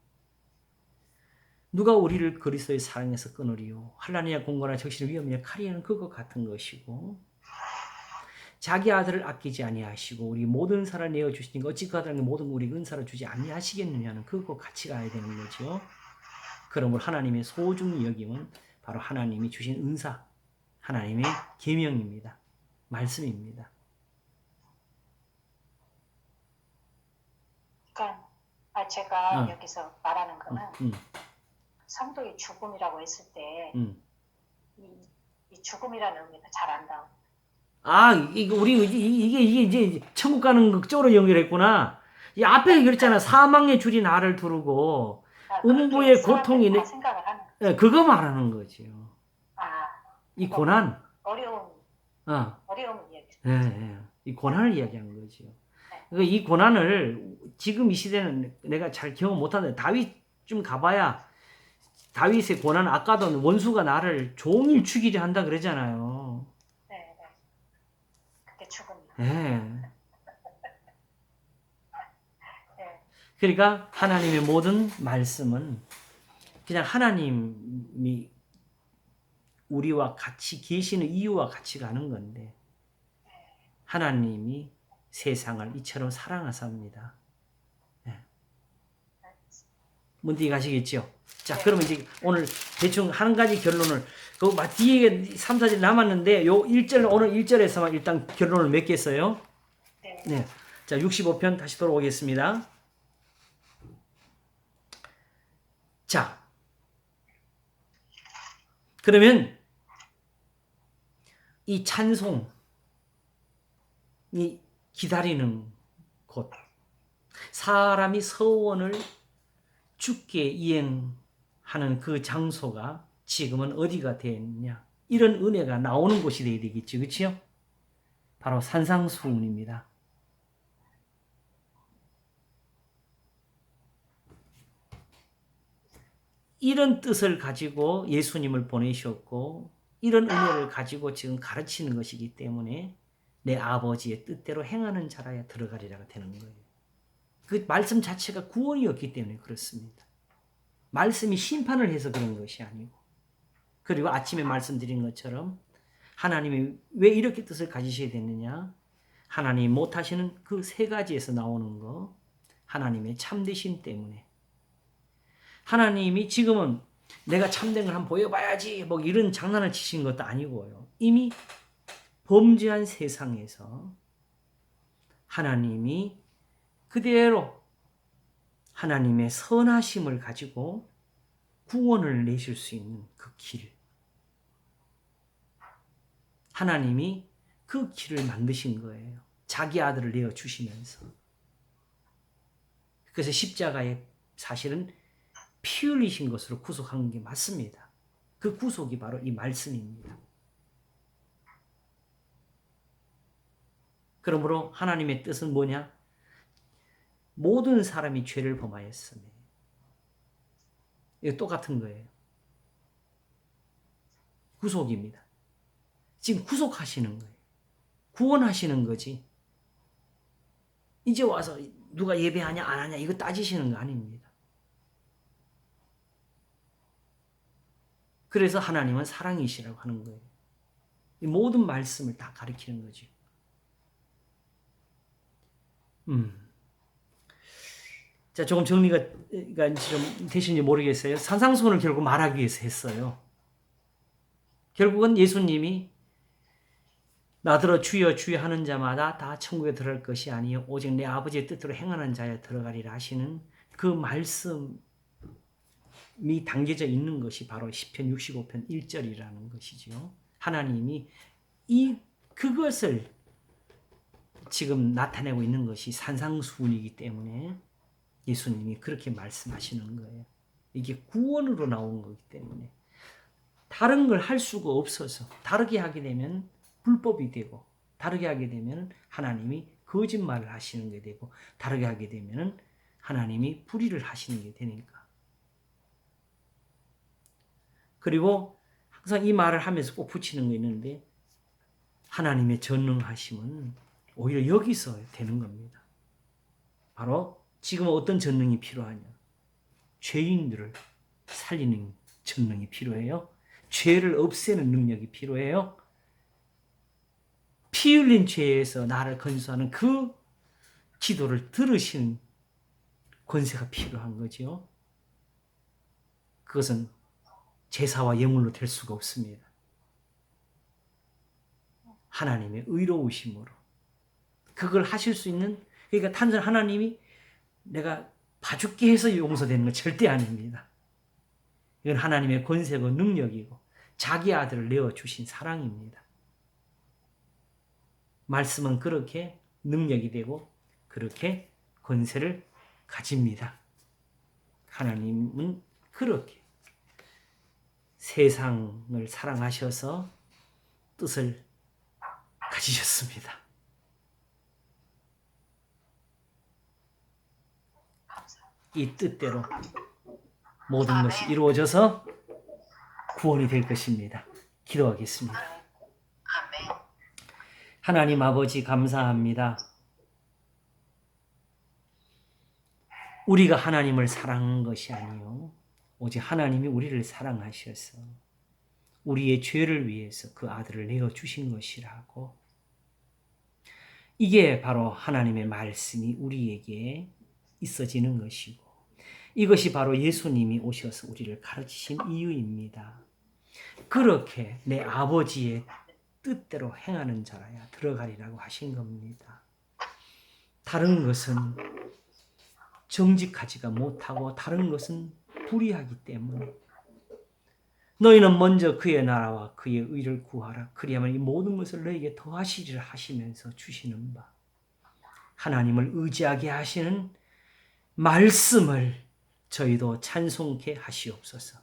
누가 우리를 그리스도의 사랑에서 끊으리요 환난이나 공고나 적신의 위험이나 칼이나 그것 같은 것이고, 자기 아들을 아끼지 아니하시고 우리 모든 사람을 내어 주시니까 어찌 그 아들에게 모든 우리 은사를 주지 아니하시겠느냐는 그거 같이 가야 되는 거죠. 그러므로 하나님의 소중히 여김은 바로 하나님이 주신 은사, 하나님의 계명입니다. 말씀입니다. 그러니까 제가 여기서 말하는 거는 성도의 죽음이라고 했을 때 이 죽음이라는 의미가 잘 안 나와. 이거 우리 이게 이제 천국 가는 쪽으로 연결했구나. 이 앞에 그랬잖아. 사망의 줄이 나를 두르고 음부의 고통이 내 생각을 하는 네, 그거 말하는 거지요. 이 고난, 어려움을 이야기. 네, 이 고난을 이야기하는 거지요. 그러니까 이 고난을 지금 이 시대는 내가 잘 경험 못하는데 다윗 좀 가봐야 다윗의 고난, 아까도 원수가 나를 종일 죽이려 한다 그러잖아요. 네. 그게 죽음. 네. 그러니까 하나님의 모든 말씀은 그냥 하나님이 우리와 같이 계시는 이유와 같이 가는 건데, 하나님이 세상을 이처럼 사랑하사옵니다. 네. 문득 가시겠죠? 자, 그러면 이제 오늘 대충 한 가지 결론을, 그 뒤에 3, 4절 남았는데, 요 1절, 오늘 1절에서만 일단 결론을 맺겠어요. 네. 자, 65편 다시 돌아오겠습니다. 자, 그러면 이 찬송이 기다리는 곳, 사람이 서원을 주께 이행하는 그 장소가 지금은 어디가 되었냐? 이런 은혜가 나오는 곳이 되어야 되겠죠, 그렇죠? 바로 산상수훈입니다. 이런 뜻을 가지고 예수님을 보내셨고, 이런 은혜를 가지고 지금 가르치는 것이기 때문에 내 아버지의 뜻대로 행하는 자라야 들어가리라가 되는 거예요. 그 말씀 자체가 구원이었기 때문에 그렇습니다. 말씀이 심판을 해서 그런 것이 아니고, 그리고 아침에 말씀드린 것처럼 하나님이 왜 이렇게 뜻을 가지셔야 되느냐? 하나님이 못하시는 그 세 가지에서 나오는 거, 하나님의 참되심 때문에. 하나님이 지금은 내가 참된 걸 한번 보여봐야지 뭐 이런 장난을 치신 것도 아니고요. 이미 범죄한 세상에서 하나님이 그대로 하나님의 선하심을 가지고 구원을 내실 수 있는 그 길. 하나님이 그 길을 만드신 거예요. 자기 아들을 내어주시면서. 그래서 십자가에 사실은 피 흘리신 것으로 구속한 게 맞습니다. 그 구속이 바로 이 말씀입니다. 그러므로 하나님의 뜻은 뭐냐? 모든 사람이 죄를 범하였으며. 이거 똑같은 거예요. 구속입니다. 지금 구속하시는 거예요. 구원하시는 거지. 이제 와서 누가 예배하냐 안 하냐 이거 따지시는 거 아닙니다. 그래서 하나님은 사랑이시라고 하는 거예요. 이 모든 말씀을 다 가리키는 거죠. 자, 조금 정리가 좀 되시는지 모르겠어요. 산상수훈을 결국 말하기 위해서 했어요. 결국은 예수님이 나더러 주여 주여 하는 자마다 다 천국에 들어갈 것이 아니요 오직 내 아버지의 뜻대로 행하는 자에 들어가리라 하시는 그 말씀 담겨져 있는 것이 바로 시편 65편 1절이라는 것이죠. 하나님이 그것을 지금 나타내고 있는 것이 산상수훈이기 때문에 예수님이 그렇게 말씀하시는 거예요. 이게 구원으로 나온 거기 때문에 다른 걸 할 수가 없어서 다르게 하게 되면 불법이 되고 다르게 하게 되면 하나님이 거짓말을 하시는 게 되고 다르게 하게 되면 하나님이 불의를 하시는 게 되니까. 그리고 항상 이 말을 하면서 꼭 붙이는 거 있는데 하나님의 전능하심은 오히려 여기서 되는 겁니다. 바로 지금 어떤 전능이 필요하냐? 죄인들을 살리는 전능이 필요해요. 죄를 없애는 능력이 필요해요. 피 흘린 죄에서 나를 건수하는 그 기도를 들으시는 권세가 필요한 거죠. 그것은 제사와 예물로 될 수가 없습니다. 하나님의 의로우심으로 그걸 하실 수 있는, 그러니까 단순 하나님이 내가 봐줄게 해서 용서되는 건 절대 아닙니다. 이건 하나님의 권세고 능력이고 자기 아들을 내어주신 사랑입니다. 말씀은 그렇게 능력이 되고 그렇게 권세를 가집니다. 하나님은 그렇게 세상을 사랑하셔서 뜻을 가지셨습니다. 이 뜻대로 모든 것이 이루어져서 구원이 될 것입니다. 기도하겠습니다. 하나님 아버지 감사합니다. 우리가 하나님을 사랑한 것이 아니요 오직 하나님이 우리를 사랑하셔서 우리의 죄를 위해서 그 아들을 내어주신 것이라고. 이게 바로 하나님의 말씀이 우리에게 있어지는 것이고 이것이 바로 예수님이 오셔서 우리를 가르치신 이유입니다. 그렇게 내 아버지의 뜻대로 행하는 자라야 들어가리라고 하신 겁니다. 다른 것은 정직하지가 못하고 다른 것은 불의하기 때문에 너희는 먼저 그의 나라와 그의 의를 구하라. 그리하면 이 모든 것을 너희에게 더하시리라 하시면서 주시는 바 하나님을 의지하게 하시는 말씀을 저희도 찬송케 하시옵소서.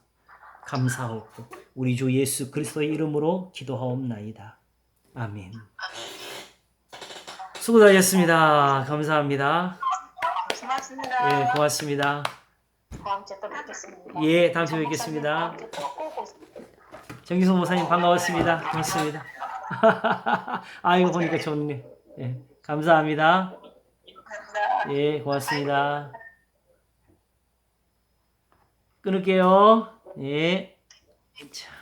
감사하고 우리 주 예수 그리스도의 이름으로 기도하옵나이다. 아멘. 수고하셨습니다. 감사합니다. 고맙습니다. 예, 고맙습니다. 다음 주에 또 뵙겠습니다. 예, 다음 주에 뵙겠습니다. 정기성 목사님 반가웠습니다. 고맙습니다. 아, 이거 보니까 좋네. 예, 감사합니다. 예, 고맙습니다. 끊을게요. 예. 자.